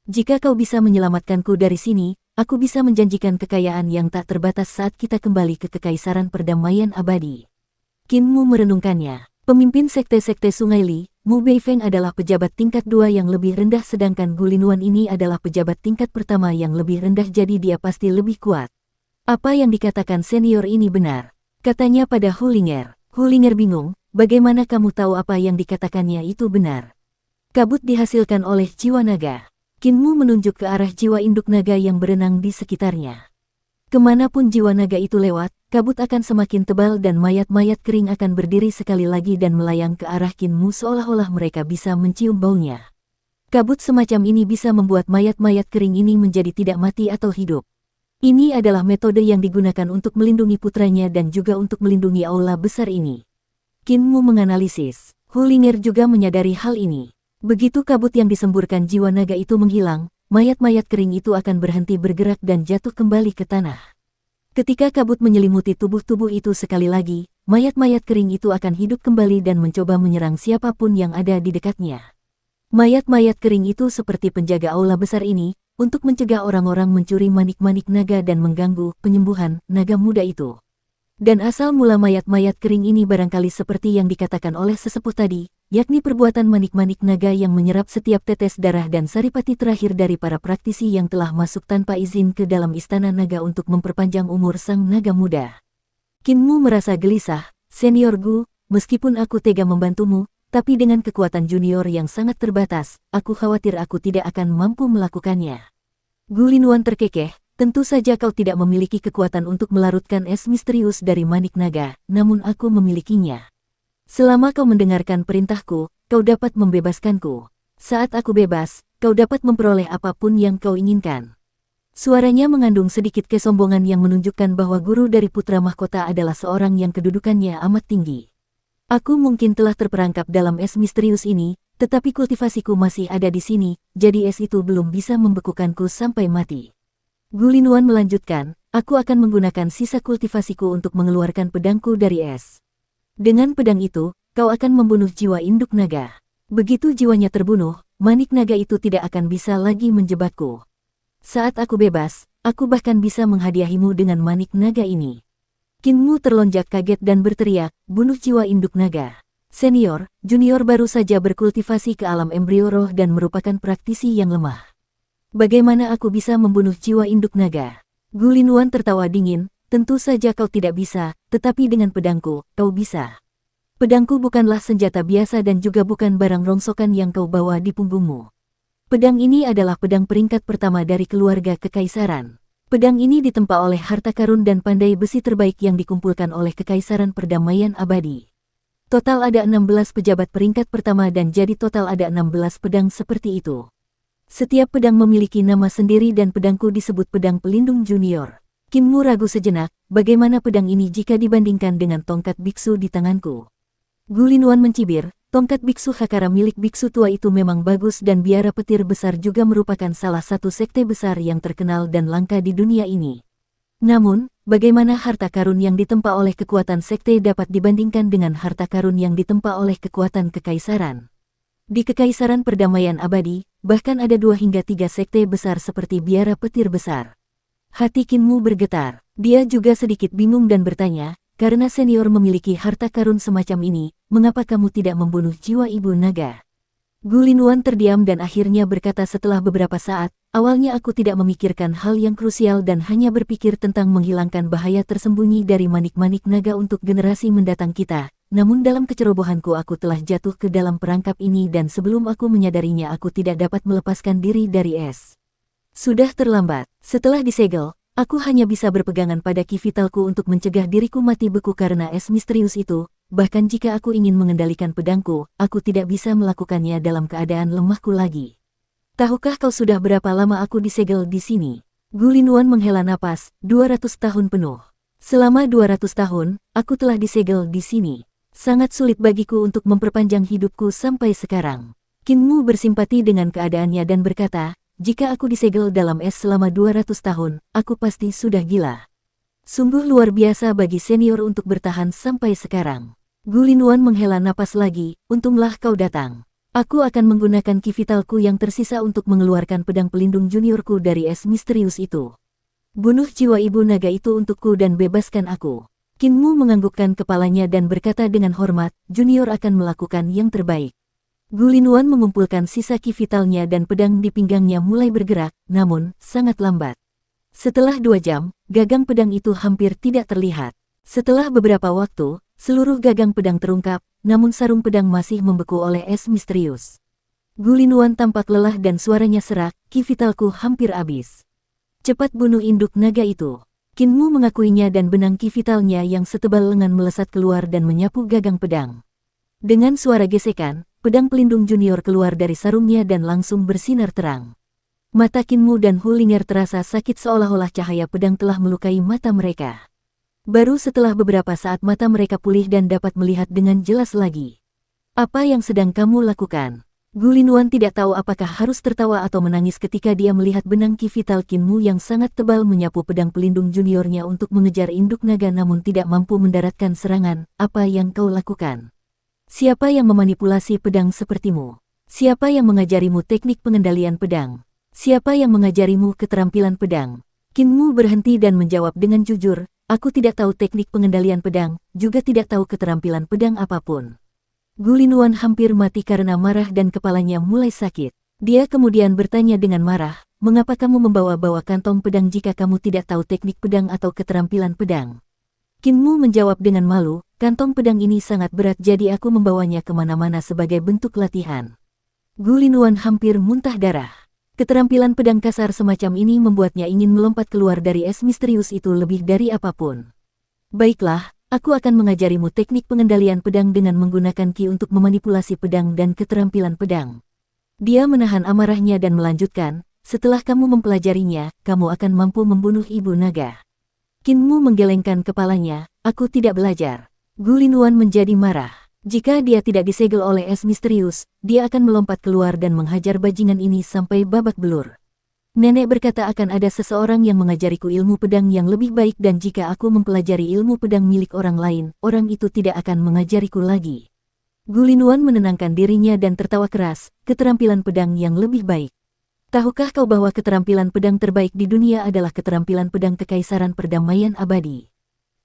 Jika kau bisa menyelamatkanku dari sini, aku bisa menjanjikan kekayaan yang tak terbatas saat kita kembali ke Kekaisaran Perdamaian Abadi. Kinmu merenungkannya. Pemimpin sekte-sekte Sungai Li, Mu Beifeng adalah pejabat tingkat 2 yang lebih rendah sedangkan Gulinuan ini adalah pejabat tingkat pertama yang lebih rendah jadi dia pasti lebih kuat. Apa yang dikatakan senior ini benar? Katanya pada Hulinger. Hulinger bingung, bagaimana kamu tahu apa yang dikatakannya itu benar? Kabut dihasilkan oleh jiwa naga. Kinmu menunjuk ke arah jiwa induk naga yang berenang di sekitarnya. Kemanapun jiwa naga itu lewat, kabut akan semakin tebal dan mayat-mayat kering akan berdiri sekali lagi dan melayang ke arah Kinmu seolah-olah mereka bisa mencium baunya. Kabut semacam ini bisa membuat mayat-mayat kering ini menjadi tidak mati atau hidup. Ini adalah metode yang digunakan untuk melindungi putranya dan juga untuk melindungi aula besar ini. Kinmu menganalisis. Hulinger juga menyadari hal ini. Begitu kabut yang disemburkan jiwa naga itu menghilang, mayat-mayat kering itu akan berhenti bergerak dan jatuh kembali ke tanah. Ketika kabut menyelimuti tubuh-tubuh itu sekali lagi, mayat-mayat kering itu akan hidup kembali dan mencoba menyerang siapapun yang ada di dekatnya. Mayat-mayat kering itu seperti penjaga aula besar ini, untuk mencegah orang-orang mencuri manik-manik naga dan mengganggu penyembuhan naga muda itu. Dan asal mula mayat-mayat kering ini barangkali seperti yang dikatakan oleh sesepuh tadi, yakni perbuatan manik-manik naga yang menyerap setiap tetes darah dan saripati terakhir dari para praktisi yang telah masuk tanpa izin ke dalam istana naga untuk memperpanjang umur sang naga muda. Kinmu merasa gelisah, senior Gu, meskipun aku tega membantumu, tapi dengan kekuatan junior yang sangat terbatas, aku khawatir aku tidak akan mampu melakukannya. Gulinuan terkekeh, tentu saja kau tidak memiliki kekuatan untuk melarutkan es misterius dari manik naga, namun aku memilikinya. Selama kau mendengarkan perintahku, kau dapat membebaskanku. Saat aku bebas, kau dapat memperoleh apapun yang kau inginkan. Suaranya mengandung sedikit kesombongan yang menunjukkan bahwa guru dari putra mahkota adalah seorang yang kedudukannya amat tinggi. Aku mungkin telah terperangkap dalam es misterius ini, tetapi kultivasiku masih ada di sini, jadi es itu belum bisa membekukanku sampai mati. Gulinuan melanjutkan, aku akan menggunakan sisa kultivasiku untuk mengeluarkan pedangku dari es. Dengan pedang itu, kau akan membunuh jiwa induk naga. Begitu jiwanya terbunuh, manik naga itu tidak akan bisa lagi menjebakku. Saat aku bebas, aku bahkan bisa menghadiahimu dengan manik naga ini. Kinmu terlonjak kaget dan berteriak, bunuh jiwa induk naga. Senior, junior baru saja berkultivasi ke alam embrio roh dan merupakan praktisi yang lemah. Bagaimana aku bisa membunuh jiwa induk naga? Gulinuan tertawa dingin. Tentu saja kau tidak bisa, tetapi dengan pedangku, kau bisa. Pedangku bukanlah senjata biasa dan juga bukan barang rongsokan yang kau bawa di punggungmu. Pedang ini adalah pedang peringkat pertama dari keluarga kekaisaran. Pedang ini ditempa oleh harta karun dan pandai besi terbaik yang dikumpulkan oleh Kekaisaran Perdamaian Abadi. Total ada 16 pejabat peringkat pertama dan jadi total ada 16 pedang seperti itu. Setiap pedang memiliki nama sendiri dan pedangku disebut pedang pelindung junior. Kinmu ragu sejenak, bagaimana pedang ini jika dibandingkan dengan tongkat biksu di tanganku? Gulinuan mencibir, tongkat biksu Hakara milik biksu tua itu memang bagus dan biara petir besar juga merupakan salah satu sekte besar yang terkenal dan langka di dunia ini. Namun, bagaimana harta karun yang ditempa oleh kekuatan sekte dapat dibandingkan dengan harta karun yang ditempa oleh kekuatan kekaisaran? Di Kekaisaran Perdamaian Abadi, bahkan ada 2 hingga 3 sekte besar seperti biara petir besar. Hati Kinmu bergetar. Dia juga sedikit bingung dan bertanya, karena senior memiliki harta karun semacam ini, mengapa kamu tidak membunuh jiwa ibu naga? Gulinuan terdiam dan akhirnya berkata setelah beberapa saat, awalnya aku tidak memikirkan hal yang krusial dan hanya berpikir tentang menghilangkan bahaya tersembunyi dari manik-manik naga untuk generasi mendatang kita, namun dalam kecerobohanku aku telah jatuh ke dalam perangkap ini dan sebelum aku menyadarinya aku tidak dapat melepaskan diri dari es. Sudah terlambat. Setelah disegel, aku hanya bisa berpegangan pada ki vitalku untuk mencegah diriku mati beku karena es misterius itu. Bahkan jika aku ingin mengendalikan pedangku, aku tidak bisa melakukannya dalam keadaan lemahku lagi. Tahukah kau sudah berapa lama aku disegel di sini? Gulinuan menghela napas, 200 tahun penuh. Selama 200 tahun, aku telah disegel di sini. Sangat sulit bagiku untuk memperpanjang hidupku sampai sekarang. Kinmu bersimpati dengan keadaannya dan berkata, jika aku disegel dalam es selama 200 tahun, aku pasti sudah gila. Sungguh luar biasa bagi senior untuk bertahan sampai sekarang. Gulinuan menghela napas lagi, untunglah kau datang. Aku akan menggunakan ki vitalku yang tersisa untuk mengeluarkan pedang pelindung juniorku dari es misterius itu. Bunuh jiwa ibu naga itu untukku dan bebaskan aku. Kinmu menganggukkan kepalanya dan berkata dengan hormat, junior akan melakukan yang terbaik. Gulinuan mengumpulkan sisa ki vitalnya dan pedang di pinggangnya mulai bergerak, namun sangat lambat. Setelah 2 jam, gagang pedang itu hampir tidak terlihat. Setelah beberapa waktu, seluruh gagang pedang terungkap, namun sarung pedang masih membeku oleh es misterius. Gulinuan tampak lelah dan suaranya serak, ki vitalku hampir habis. Cepat bunuh induk naga itu. Kinmu mengakuinya dan benang ki vitalnya yang setebal lengan melesat keluar dan menyapu gagang pedang. Dengan suara gesekan, pedang pelindung junior keluar dari sarungnya dan langsung bersinar terang. Mata Kinmu dan Hulinger terasa sakit seolah-olah cahaya pedang telah melukai mata mereka. Baru setelah beberapa saat mata mereka pulih dan dapat melihat dengan jelas lagi. Apa yang sedang kamu lakukan? Gulinuan tidak tahu apakah harus tertawa atau menangis ketika dia melihat benang ki vital Kinmu yang sangat tebal menyapu pedang pelindung juniornya untuk mengejar induk naga namun tidak mampu mendaratkan serangan. Apa yang kau lakukan? Siapa yang memanipulasi pedang sepertimu? Siapa yang mengajarimu teknik pengendalian pedang? Siapa yang mengajarimu keterampilan pedang? Kinmu berhenti dan menjawab dengan jujur, aku tidak tahu teknik pengendalian pedang, juga tidak tahu keterampilan pedang apapun. Gulinuan hampir mati karena marah dan kepalanya mulai sakit. Dia kemudian bertanya dengan marah, mengapa kamu membawa-bawa kantong pedang jika kamu tidak tahu teknik pedang atau keterampilan pedang? Kinmu menjawab dengan malu, kantong pedang ini sangat berat jadi aku membawanya kemana-mana sebagai bentuk latihan. Gulinuan hampir muntah darah. Keterampilan pedang kasar semacam ini membuatnya ingin melompat keluar dari es misterius itu lebih dari apapun. Baiklah, aku akan mengajarimu teknik pengendalian pedang dengan menggunakan ki untuk memanipulasi pedang dan keterampilan pedang. Dia menahan amarahnya dan melanjutkan, setelah kamu mempelajarinya, kamu akan mampu membunuh ibu naga. Kinmu menggelengkan kepalanya, aku tidak belajar. Gulinuan menjadi marah. Jika dia tidak disegel oleh es misterius, dia akan melompat keluar dan menghajar bajingan ini sampai babak belur. Nenek berkata akan ada seseorang yang mengajariku ilmu pedang yang lebih baik dan jika aku mempelajari ilmu pedang milik orang lain, orang itu tidak akan mengajariku lagi. Gulinuan menenangkan dirinya dan tertawa keras, keterampilan pedang yang lebih baik. Tahukah kau bahwa keterampilan pedang terbaik di dunia adalah keterampilan pedang Kekaisaran Perdamaian Abadi?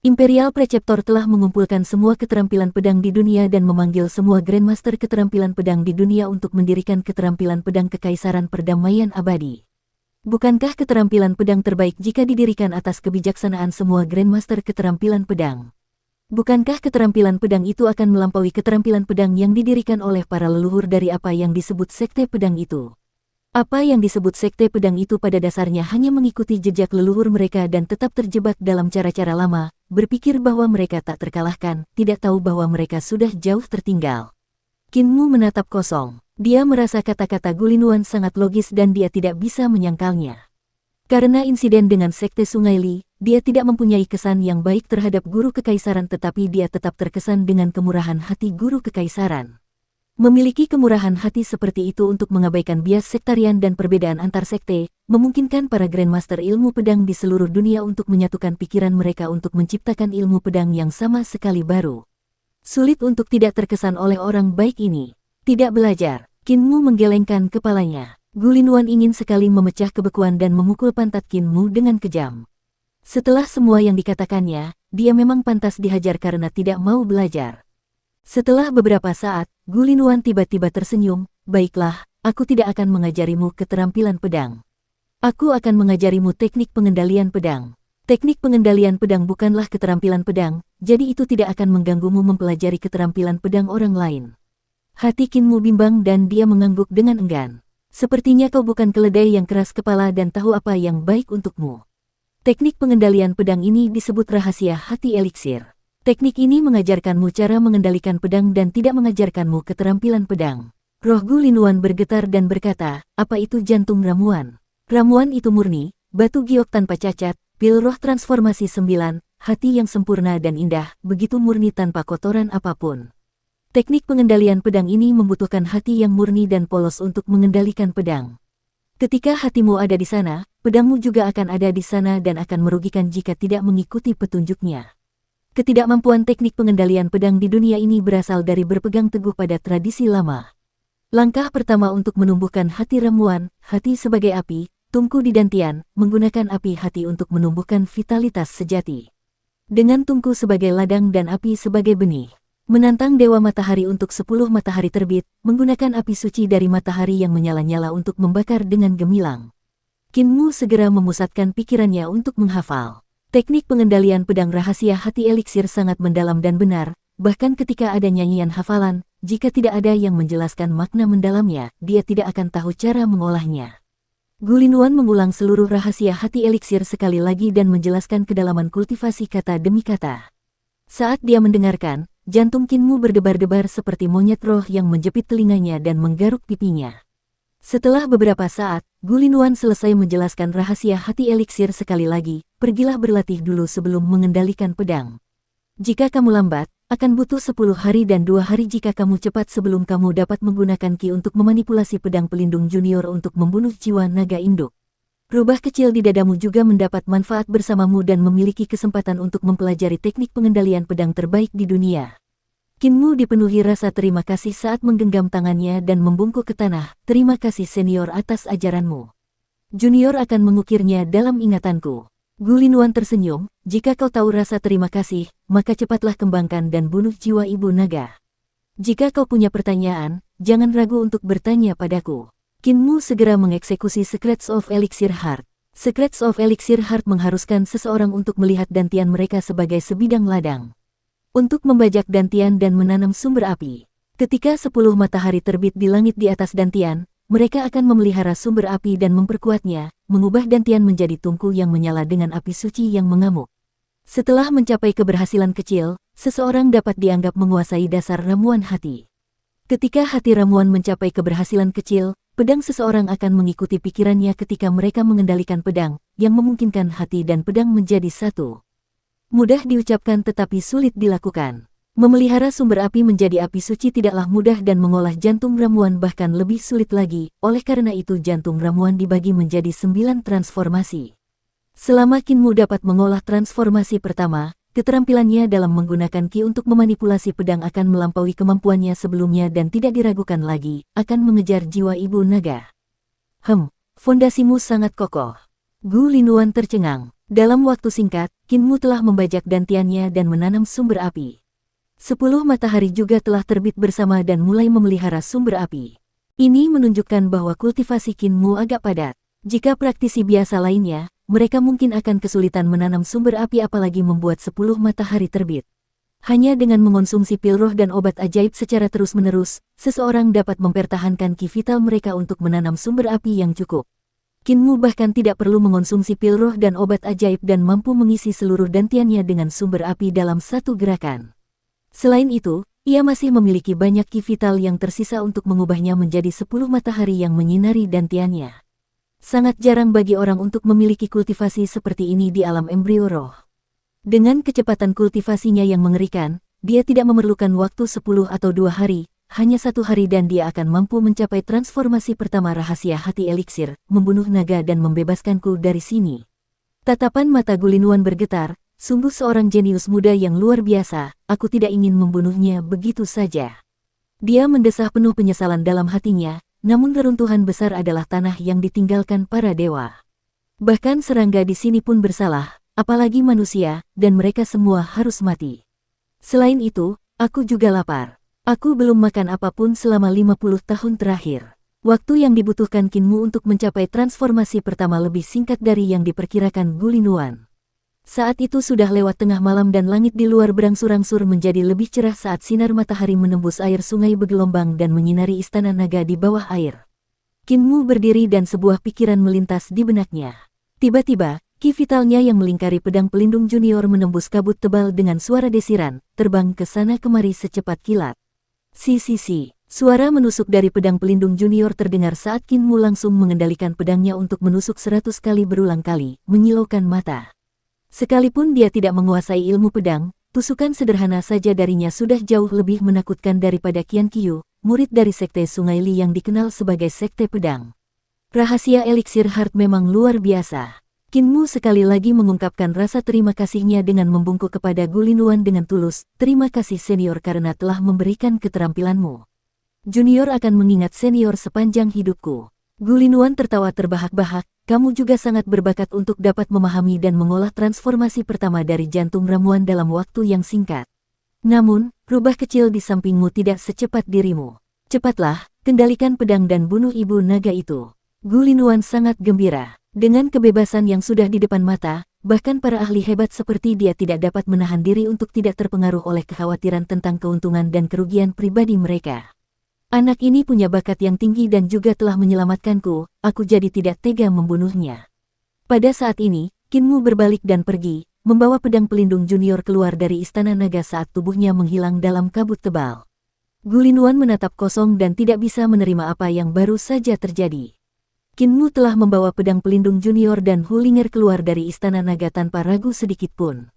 Imperial Preceptor telah mengumpulkan semua keterampilan pedang di dunia dan memanggil semua Grandmaster keterampilan pedang di dunia untuk mendirikan keterampilan pedang Kekaisaran Perdamaian Abadi. Bukankah keterampilan pedang terbaik jika didirikan atas kebijaksanaan semua Grandmaster keterampilan pedang? Bukankah keterampilan pedang itu akan melampaui keterampilan pedang yang didirikan oleh para leluhur dari apa yang disebut sekte pedang itu? Apa yang disebut sekte pedang itu pada dasarnya hanya mengikuti jejak leluhur mereka dan tetap terjebak dalam cara-cara lama, berpikir bahwa mereka tak terkalahkan, tidak tahu bahwa mereka sudah jauh tertinggal. Kinmu menatap kosong. Dia merasa kata-kata Gulinuan sangat logis dan dia tidak bisa menyangkalnya. Karena insiden dengan sekte Sungai Li, dia tidak mempunyai kesan yang baik terhadap guru kekaisaran tetapi dia tetap terkesan dengan kemurahan hati guru kekaisaran. Memiliki kemurahan hati seperti itu untuk mengabaikan bias sektarian dan perbedaan antar sekte, memungkinkan para Grandmaster ilmu pedang di seluruh dunia untuk menyatukan pikiran mereka untuk menciptakan ilmu pedang yang sama sekali baru. Sulit untuk tidak terkesan oleh orang baik ini. Tidak belajar, Kinmu menggelengkan kepalanya. Gulinuan ingin sekali memecah kebekuan dan memukul pantat Kinmu dengan kejam. Setelah semua yang dikatakannya, dia memang pantas dihajar karena tidak mau belajar. Setelah beberapa saat, Gulinuan tiba-tiba tersenyum, baiklah, aku tidak akan mengajarimu keterampilan pedang. Aku akan mengajarimu teknik pengendalian pedang. Teknik pengendalian pedang bukanlah keterampilan pedang, jadi itu tidak akan mengganggumu mempelajari keterampilan pedang orang lain. Hati Kinmu bimbang dan dia mengangguk dengan enggan. Sepertinya kau bukan keledai yang keras kepala dan tahu apa yang baik untukmu. Teknik pengendalian pedang ini disebut rahasia hati eliksir. Teknik ini mengajarkanmu cara mengendalikan pedang dan tidak mengajarkanmu keterampilan pedang. Roh Gu Linluan bergetar dan berkata, apa itu jantung ramuan? Ramuan itu murni, batu giok tanpa cacat, pil roh transformasi 9, hati yang sempurna dan indah, begitu murni tanpa kotoran apapun. Teknik pengendalian pedang ini membutuhkan hati yang murni dan polos untuk mengendalikan pedang. Ketika hatimu ada di sana, pedangmu juga akan ada di sana dan akan merugikan jika tidak mengikuti petunjuknya. Ketidakmampuan teknik pengendalian pedang di dunia ini berasal dari berpegang teguh pada tradisi lama. Langkah pertama untuk menumbuhkan hati ramuan, hati sebagai api, tungku di dantian, menggunakan api hati untuk menumbuhkan vitalitas sejati. Dengan tungku sebagai ladang dan api sebagai benih. Menantang Dewa Matahari untuk 10 matahari terbit, menggunakan api suci dari matahari yang menyala-nyala untuk membakar dengan gemilang. Kinmu segera memusatkan pikirannya untuk menghafal. Teknik pengendalian pedang rahasia hati eliksir sangat mendalam dan benar, bahkan ketika ada nyanyian hafalan, jika tidak ada yang menjelaskan makna mendalamnya, dia tidak akan tahu cara mengolahnya. Gu Linluan mengulang seluruh rahasia hati eliksir sekali lagi dan menjelaskan kedalaman kultivasi kata demi kata. Saat dia mendengarkan, jantung Kinmu berdebar-debar seperti monyet roh yang menjepit telinganya dan menggaruk pipinya. Setelah beberapa saat, Gu Linluan selesai menjelaskan rahasia hati eliksir sekali lagi, pergilah berlatih dulu sebelum mengendalikan pedang. Jika kamu lambat, akan butuh 10 hari dan 2 hari jika kamu cepat sebelum kamu dapat menggunakan ki untuk memanipulasi pedang pelindung junior untuk membunuh jiwa naga induk. Rubah kecil di dadamu juga mendapat manfaat bersamamu dan memiliki kesempatan untuk mempelajari teknik pengendalian pedang terbaik di dunia. Kinmu dipenuhi rasa terima kasih saat menggenggam tangannya dan membungkuk ke tanah. Terima kasih senior atas ajaranmu. Junior akan mengukirnya dalam ingatanku. Gu Linluan tersenyum, jika kau tahu rasa terima kasih, maka cepatlah kembangkan dan bunuh jiwa ibu naga. Jika kau punya pertanyaan, jangan ragu untuk bertanya padaku. Kinmu segera mengeksekusi Secrets of Elixir Heart. Secrets of Elixir Heart mengharuskan seseorang untuk melihat dantian mereka sebagai sebidang ladang. Untuk membajak dantian dan menanam sumber api. Ketika 10 matahari terbit di langit di atas dantian, mereka akan memelihara sumber api dan memperkuatnya, mengubah dantian menjadi tungku yang menyala dengan api suci yang mengamuk. Setelah mencapai keberhasilan kecil, seseorang dapat dianggap menguasai dasar ramuan hati. Ketika hati ramuan mencapai keberhasilan kecil, pedang seseorang akan mengikuti pikirannya ketika mereka mengendalikan pedang, yang memungkinkan hati dan pedang menjadi satu. Mudah diucapkan tetapi sulit dilakukan. Memelihara sumber api menjadi api suci tidaklah mudah dan mengolah jantung ramuan bahkan lebih sulit lagi, oleh karena itu jantung ramuan dibagi menjadi 9 transformasi. Selama Kinmu dapat mengolah transformasi pertama, keterampilannya dalam menggunakan ki untuk memanipulasi pedang akan melampaui kemampuannya sebelumnya dan tidak diragukan lagi, akan mengejar jiwa ibu naga. Fondasimu sangat kokoh. Gu Linluan tercengang. Dalam waktu singkat, Kinmu telah membajak dantiannya dan menanam sumber api. 10 matahari juga telah terbit bersama dan mulai memelihara sumber api. Ini menunjukkan bahwa kultivasi Kinmu agak padat. Jika praktisi biasa lainnya, mereka mungkin akan kesulitan menanam sumber api apalagi membuat 10 matahari terbit. Hanya dengan mengonsumsi pil roh dan obat ajaib secara terus-menerus, seseorang dapat mempertahankan ki vital mereka untuk menanam sumber api yang cukup. Kinmu bahkan tidak perlu mengonsumsi pil roh dan obat ajaib dan mampu mengisi seluruh dantiannya dengan sumber api dalam satu gerakan. Selain itu, ia masih memiliki banyak ki vital yang tersisa untuk mengubahnya menjadi 10 matahari yang menyinari dantiannya. Sangat jarang bagi orang untuk memiliki kultivasi seperti ini di alam embrio roh. Dengan kecepatan kultivasinya yang mengerikan, dia tidak memerlukan waktu 10 atau 2 hari, hanya 1 hari dan dia akan mampu mencapai transformasi pertama rahasia hati eliksir, membunuh naga dan membebaskanku dari sini. Tatapan mata Gu Linluan bergetar. Sungguh seorang jenius muda yang luar biasa, aku tidak ingin membunuhnya begitu saja. Dia mendesah penuh penyesalan dalam hatinya, namun reruntuhan besar adalah tanah yang ditinggalkan para dewa. Bahkan serangga di sini pun bersalah, apalagi manusia, dan mereka semua harus mati. Selain itu, aku juga lapar. Aku belum makan apapun selama 50 tahun terakhir. Waktu yang dibutuhkan Kinmu untuk mencapai transformasi pertama lebih singkat dari yang diperkirakan Gu Linluan. Saat itu sudah lewat tengah malam dan langit di luar berangsur-angsur menjadi lebih cerah saat sinar matahari menembus air sungai bergelombang dan menyinari istana naga di bawah air. Qin Mu berdiri dan sebuah pikiran melintas di benaknya. Tiba-tiba, ki vitalnya yang melingkari pedang pelindung junior menembus kabut tebal dengan suara desiran, terbang ke sana kemari secepat kilat. Si. Suara menusuk dari pedang pelindung junior terdengar saat Qin Mu langsung mengendalikan pedangnya untuk menusuk 100 kali berulang kali, menyilaukan mata. Sekalipun dia tidak menguasai ilmu pedang, tusukan sederhana saja darinya sudah jauh lebih menakutkan daripada Qian Qiu, murid dari Sekte Sungai Li yang dikenal sebagai Sekte Pedang. Rahasia eliksir heart memang luar biasa. Qin Mu sekali lagi mengungkapkan rasa terima kasihnya dengan membungkuk kepada Gu Linluan dengan tulus. Terima kasih senior karena telah memberikan keterampilanmu. Junior akan mengingat senior sepanjang hidupku. Gu Linluan tertawa terbahak-bahak. Kamu juga sangat berbakat untuk dapat memahami dan mengolah transformasi pertama dari jantung ramuan dalam waktu yang singkat. Namun, rubah kecil di sampingmu tidak secepat dirimu. Cepatlah, kendalikan pedang dan bunuh ibu naga itu. Gu Linluan sangat gembira. Dengan kebebasan yang sudah di depan mata, bahkan para ahli hebat seperti dia tidak dapat menahan diri untuk tidak terpengaruh oleh kekhawatiran tentang keuntungan dan kerugian pribadi mereka. Anak ini punya bakat yang tinggi dan juga telah menyelamatkanku, aku jadi tidak tega membunuhnya. Pada saat ini, Qin Mu berbalik dan pergi, membawa pedang pelindung junior keluar dari istana naga saat tubuhnya menghilang dalam kabut tebal. Gu Linluan menatap kosong dan tidak bisa menerima apa yang baru saja terjadi. Qin Mu telah membawa pedang pelindung junior dan Hu Ling'er keluar dari istana naga tanpa ragu sedikit pun.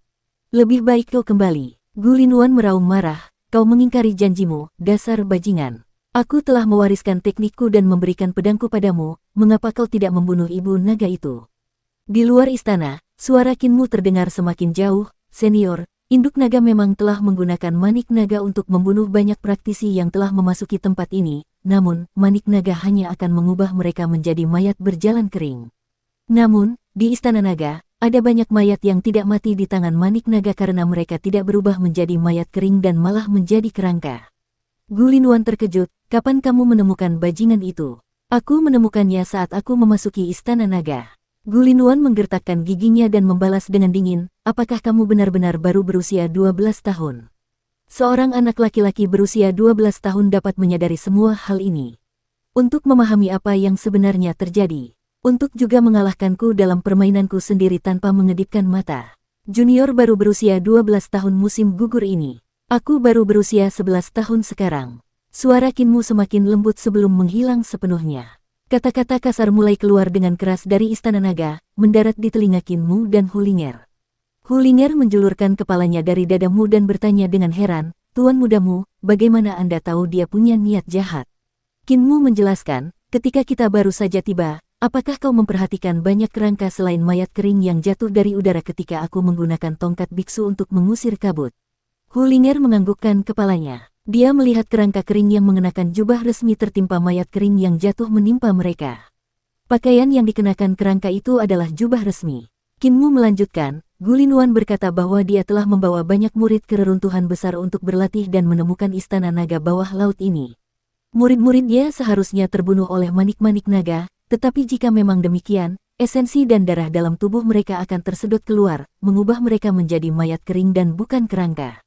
Lebih baik kau kembali. Gu Linluan meraung marah, kau mengingkari janjimu, dasar bajingan. Aku telah mewariskan teknikku dan memberikan pedangku padamu, mengapa kau tidak membunuh ibu naga itu? Di luar istana, suara Qin Mu terdengar semakin jauh. Senior, induk naga memang telah menggunakan manik naga untuk membunuh banyak praktisi yang telah memasuki tempat ini, namun, manik naga hanya akan mengubah mereka menjadi mayat berjalan kering. Namun, di istana naga, ada banyak mayat yang tidak mati di tangan manik naga karena mereka tidak berubah menjadi mayat kering dan malah menjadi kerangka. Gu Linluan terkejut, kapan kamu menemukan bajingan itu? Aku menemukannya saat aku memasuki istana naga. Gu Linluan menggertakkan giginya dan membalas dengan dingin, apakah kamu benar-benar baru berusia 12 tahun? Seorang anak laki-laki berusia 12 tahun dapat menyadari semua hal ini. Untuk memahami apa yang sebenarnya terjadi. Untuk juga mengalahkanku dalam permainanku sendiri tanpa mengedipkan mata. Junior baru berusia 12 tahun musim gugur ini. Aku baru berusia 11 tahun sekarang. Suara Qin Mu semakin lembut sebelum menghilang sepenuhnya. Kata-kata kasar mulai keluar dengan keras dari istana naga, mendarat di telinga Qin Mu dan Hu Ling'er. Hu Ling'er menjulurkan kepalanya dari dadamu dan bertanya dengan heran, Tuan mudamu, bagaimana Anda tahu dia punya niat jahat? Qin Mu menjelaskan, ketika kita baru saja tiba, apakah kau memperhatikan banyak kerangka selain mayat kering yang jatuh dari udara ketika aku menggunakan tongkat biksu untuk mengusir kabut? Hu Ling'er menganggukkan kepalanya. Dia melihat kerangka kering yang mengenakan jubah resmi tertimpa mayat kering yang jatuh menimpa mereka. Pakaian yang dikenakan kerangka itu adalah jubah resmi. Qin Mu melanjutkan, Gu Linluan berkata bahwa dia telah membawa banyak murid ke reruntuhan besar untuk berlatih dan menemukan istana naga bawah laut ini. Murid-muridnya seharusnya terbunuh oleh manik-manik naga, tetapi jika memang demikian, esensi dan darah dalam tubuh mereka akan tersedot keluar, mengubah mereka menjadi mayat kering dan bukan kerangka.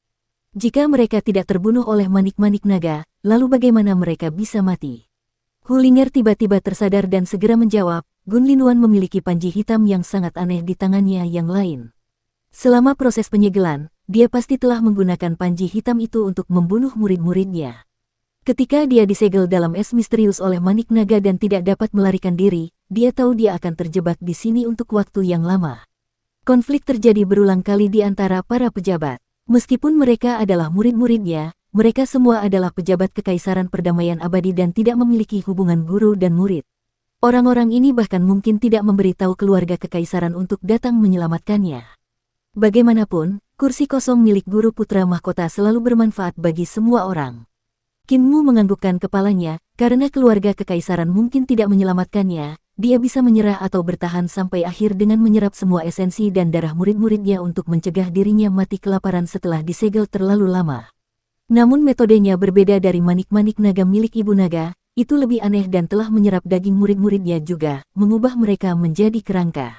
Jika mereka tidak terbunuh oleh manik-manik naga, lalu bagaimana mereka bisa mati? Hu Ling'er tiba-tiba tersadar dan segera menjawab, Gu Linluan memiliki panji hitam yang sangat aneh di tangannya yang lain. Selama proses penyegelan, dia pasti telah menggunakan panji hitam itu untuk membunuh murid-muridnya. Ketika dia disegel dalam es misterius oleh manik naga dan tidak dapat melarikan diri, dia tahu dia akan terjebak di sini untuk waktu yang lama. Konflik terjadi berulang kali di antara para pejabat. Meskipun mereka adalah murid-muridnya, mereka semua adalah pejabat kekaisaran perdamaian abadi dan tidak memiliki hubungan guru dan murid. Orang-orang ini bahkan mungkin tidak memberitahu keluarga kekaisaran untuk datang menyelamatkannya. Bagaimanapun, kursi kosong milik guru putra mahkota selalu bermanfaat bagi semua orang. Qin Mu menganggukkan kepalanya, karena keluarga kekaisaran mungkin tidak menyelamatkannya. Dia bisa menyerah atau bertahan sampai akhir dengan menyerap semua esensi dan darah murid-muridnya untuk mencegah dirinya mati kelaparan setelah disegel terlalu lama. Namun metodenya berbeda dari manik-manik naga milik ibu naga, itu lebih aneh dan telah menyerap daging murid-muridnya juga, mengubah mereka menjadi kerangka.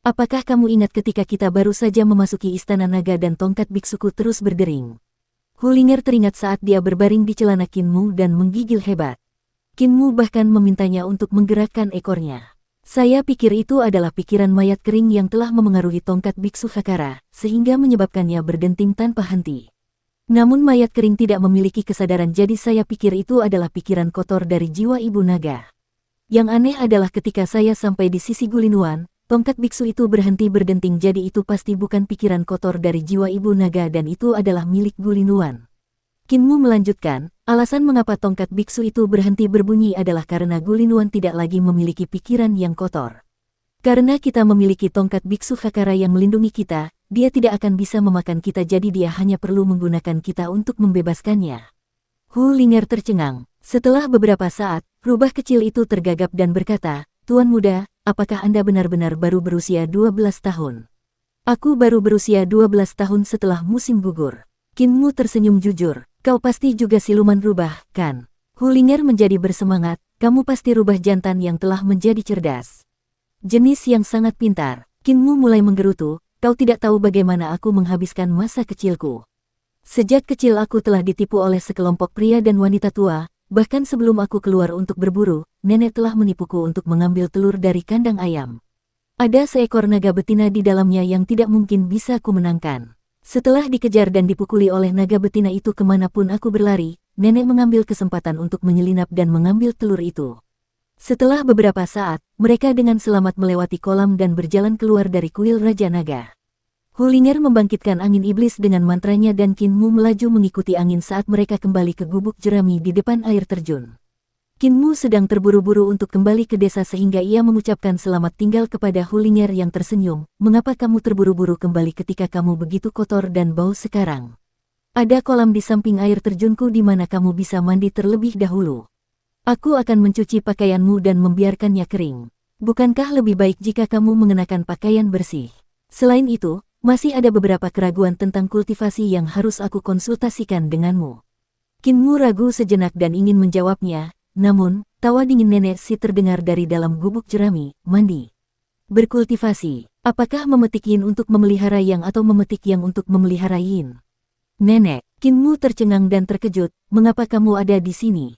Apakah kamu ingat ketika kita baru saja memasuki istana naga dan tongkat biksuku terus berdering? Hulinger teringat saat dia berbaring di celana Kinmu dan menggigil hebat. Kinmu bahkan memintanya untuk menggerakkan ekornya. Saya pikir itu adalah pikiran mayat kering yang telah memengaruhi tongkat biksu Hakara, sehingga menyebabkannya berdenting tanpa henti. Namun mayat kering tidak memiliki kesadaran, jadi saya pikir itu adalah pikiran kotor dari jiwa ibu naga. Yang aneh adalah ketika saya sampai di sisi Gulinuan, tongkat biksu itu berhenti berdenting, jadi itu pasti bukan pikiran kotor dari jiwa ibu naga dan itu adalah milik Gulinuan. Kinmu melanjutkan, alasan mengapa tongkat biksu itu berhenti berbunyi adalah karena Gulinuan tidak lagi memiliki pikiran yang kotor. Karena kita memiliki tongkat biksu Hakara yang melindungi kita, dia tidak akan bisa memakan kita, jadi dia hanya perlu menggunakan kita untuk membebaskannya. Hulinger tercengang. Setelah beberapa saat, rubah kecil itu tergagap dan berkata, "Tuan muda, apakah Anda benar-benar baru berusia 12 tahun? Aku baru berusia 12 tahun setelah musim gugur." Kinmu tersenyum jujur. "Kau pasti juga siluman rubah, kan?" Hulinger menjadi bersemangat, "Kamu pasti rubah jantan yang telah menjadi cerdas. Jenis yang sangat pintar." Kinmu mulai menggerutu, "Kau tidak tahu bagaimana aku menghabiskan masa kecilku. Sejak kecil aku telah ditipu oleh sekelompok pria dan wanita tua, bahkan sebelum aku keluar untuk berburu, nenek telah menipuku untuk mengambil telur dari kandang ayam. Ada seekor naga betina di dalamnya yang tidak mungkin bisa kumenangkan. Setelah dikejar dan dipukuli oleh naga betina itu kemanapun aku berlari, nenek mengambil kesempatan untuk menyelinap dan mengambil telur itu. Setelah beberapa saat, mereka dengan selamat melewati kolam dan berjalan keluar dari kuil Raja Naga." Hulinger membangkitkan angin iblis dengan mantranya dan Kinmu melaju mengikuti angin saat mereka kembali ke gubuk jerami di depan air terjun. Kinmu sedang terburu-buru untuk kembali ke desa sehingga ia mengucapkan selamat tinggal kepada Hulinger yang tersenyum. "Mengapa kamu terburu-buru kembali ketika kamu begitu kotor dan bau sekarang? Ada kolam di samping air terjunku di mana kamu bisa mandi terlebih dahulu. Aku akan mencuci pakaianmu dan membiarkannya kering. Bukankah lebih baik jika kamu mengenakan pakaian bersih? Selain itu, masih ada beberapa keraguan tentang kultivasi yang harus aku konsultasikan denganmu." Kinmu ragu sejenak dan ingin menjawabnya, namun, tawa dingin nenek si terdengar dari dalam gubuk jerami. "Mandi? Berkultivasi? Apakah memetik yin untuk memelihara yang atau memetik yang untuk memelihara yin?" "Nenek." Kinmu tercengang dan terkejut, "Mengapa kamu ada di sini?"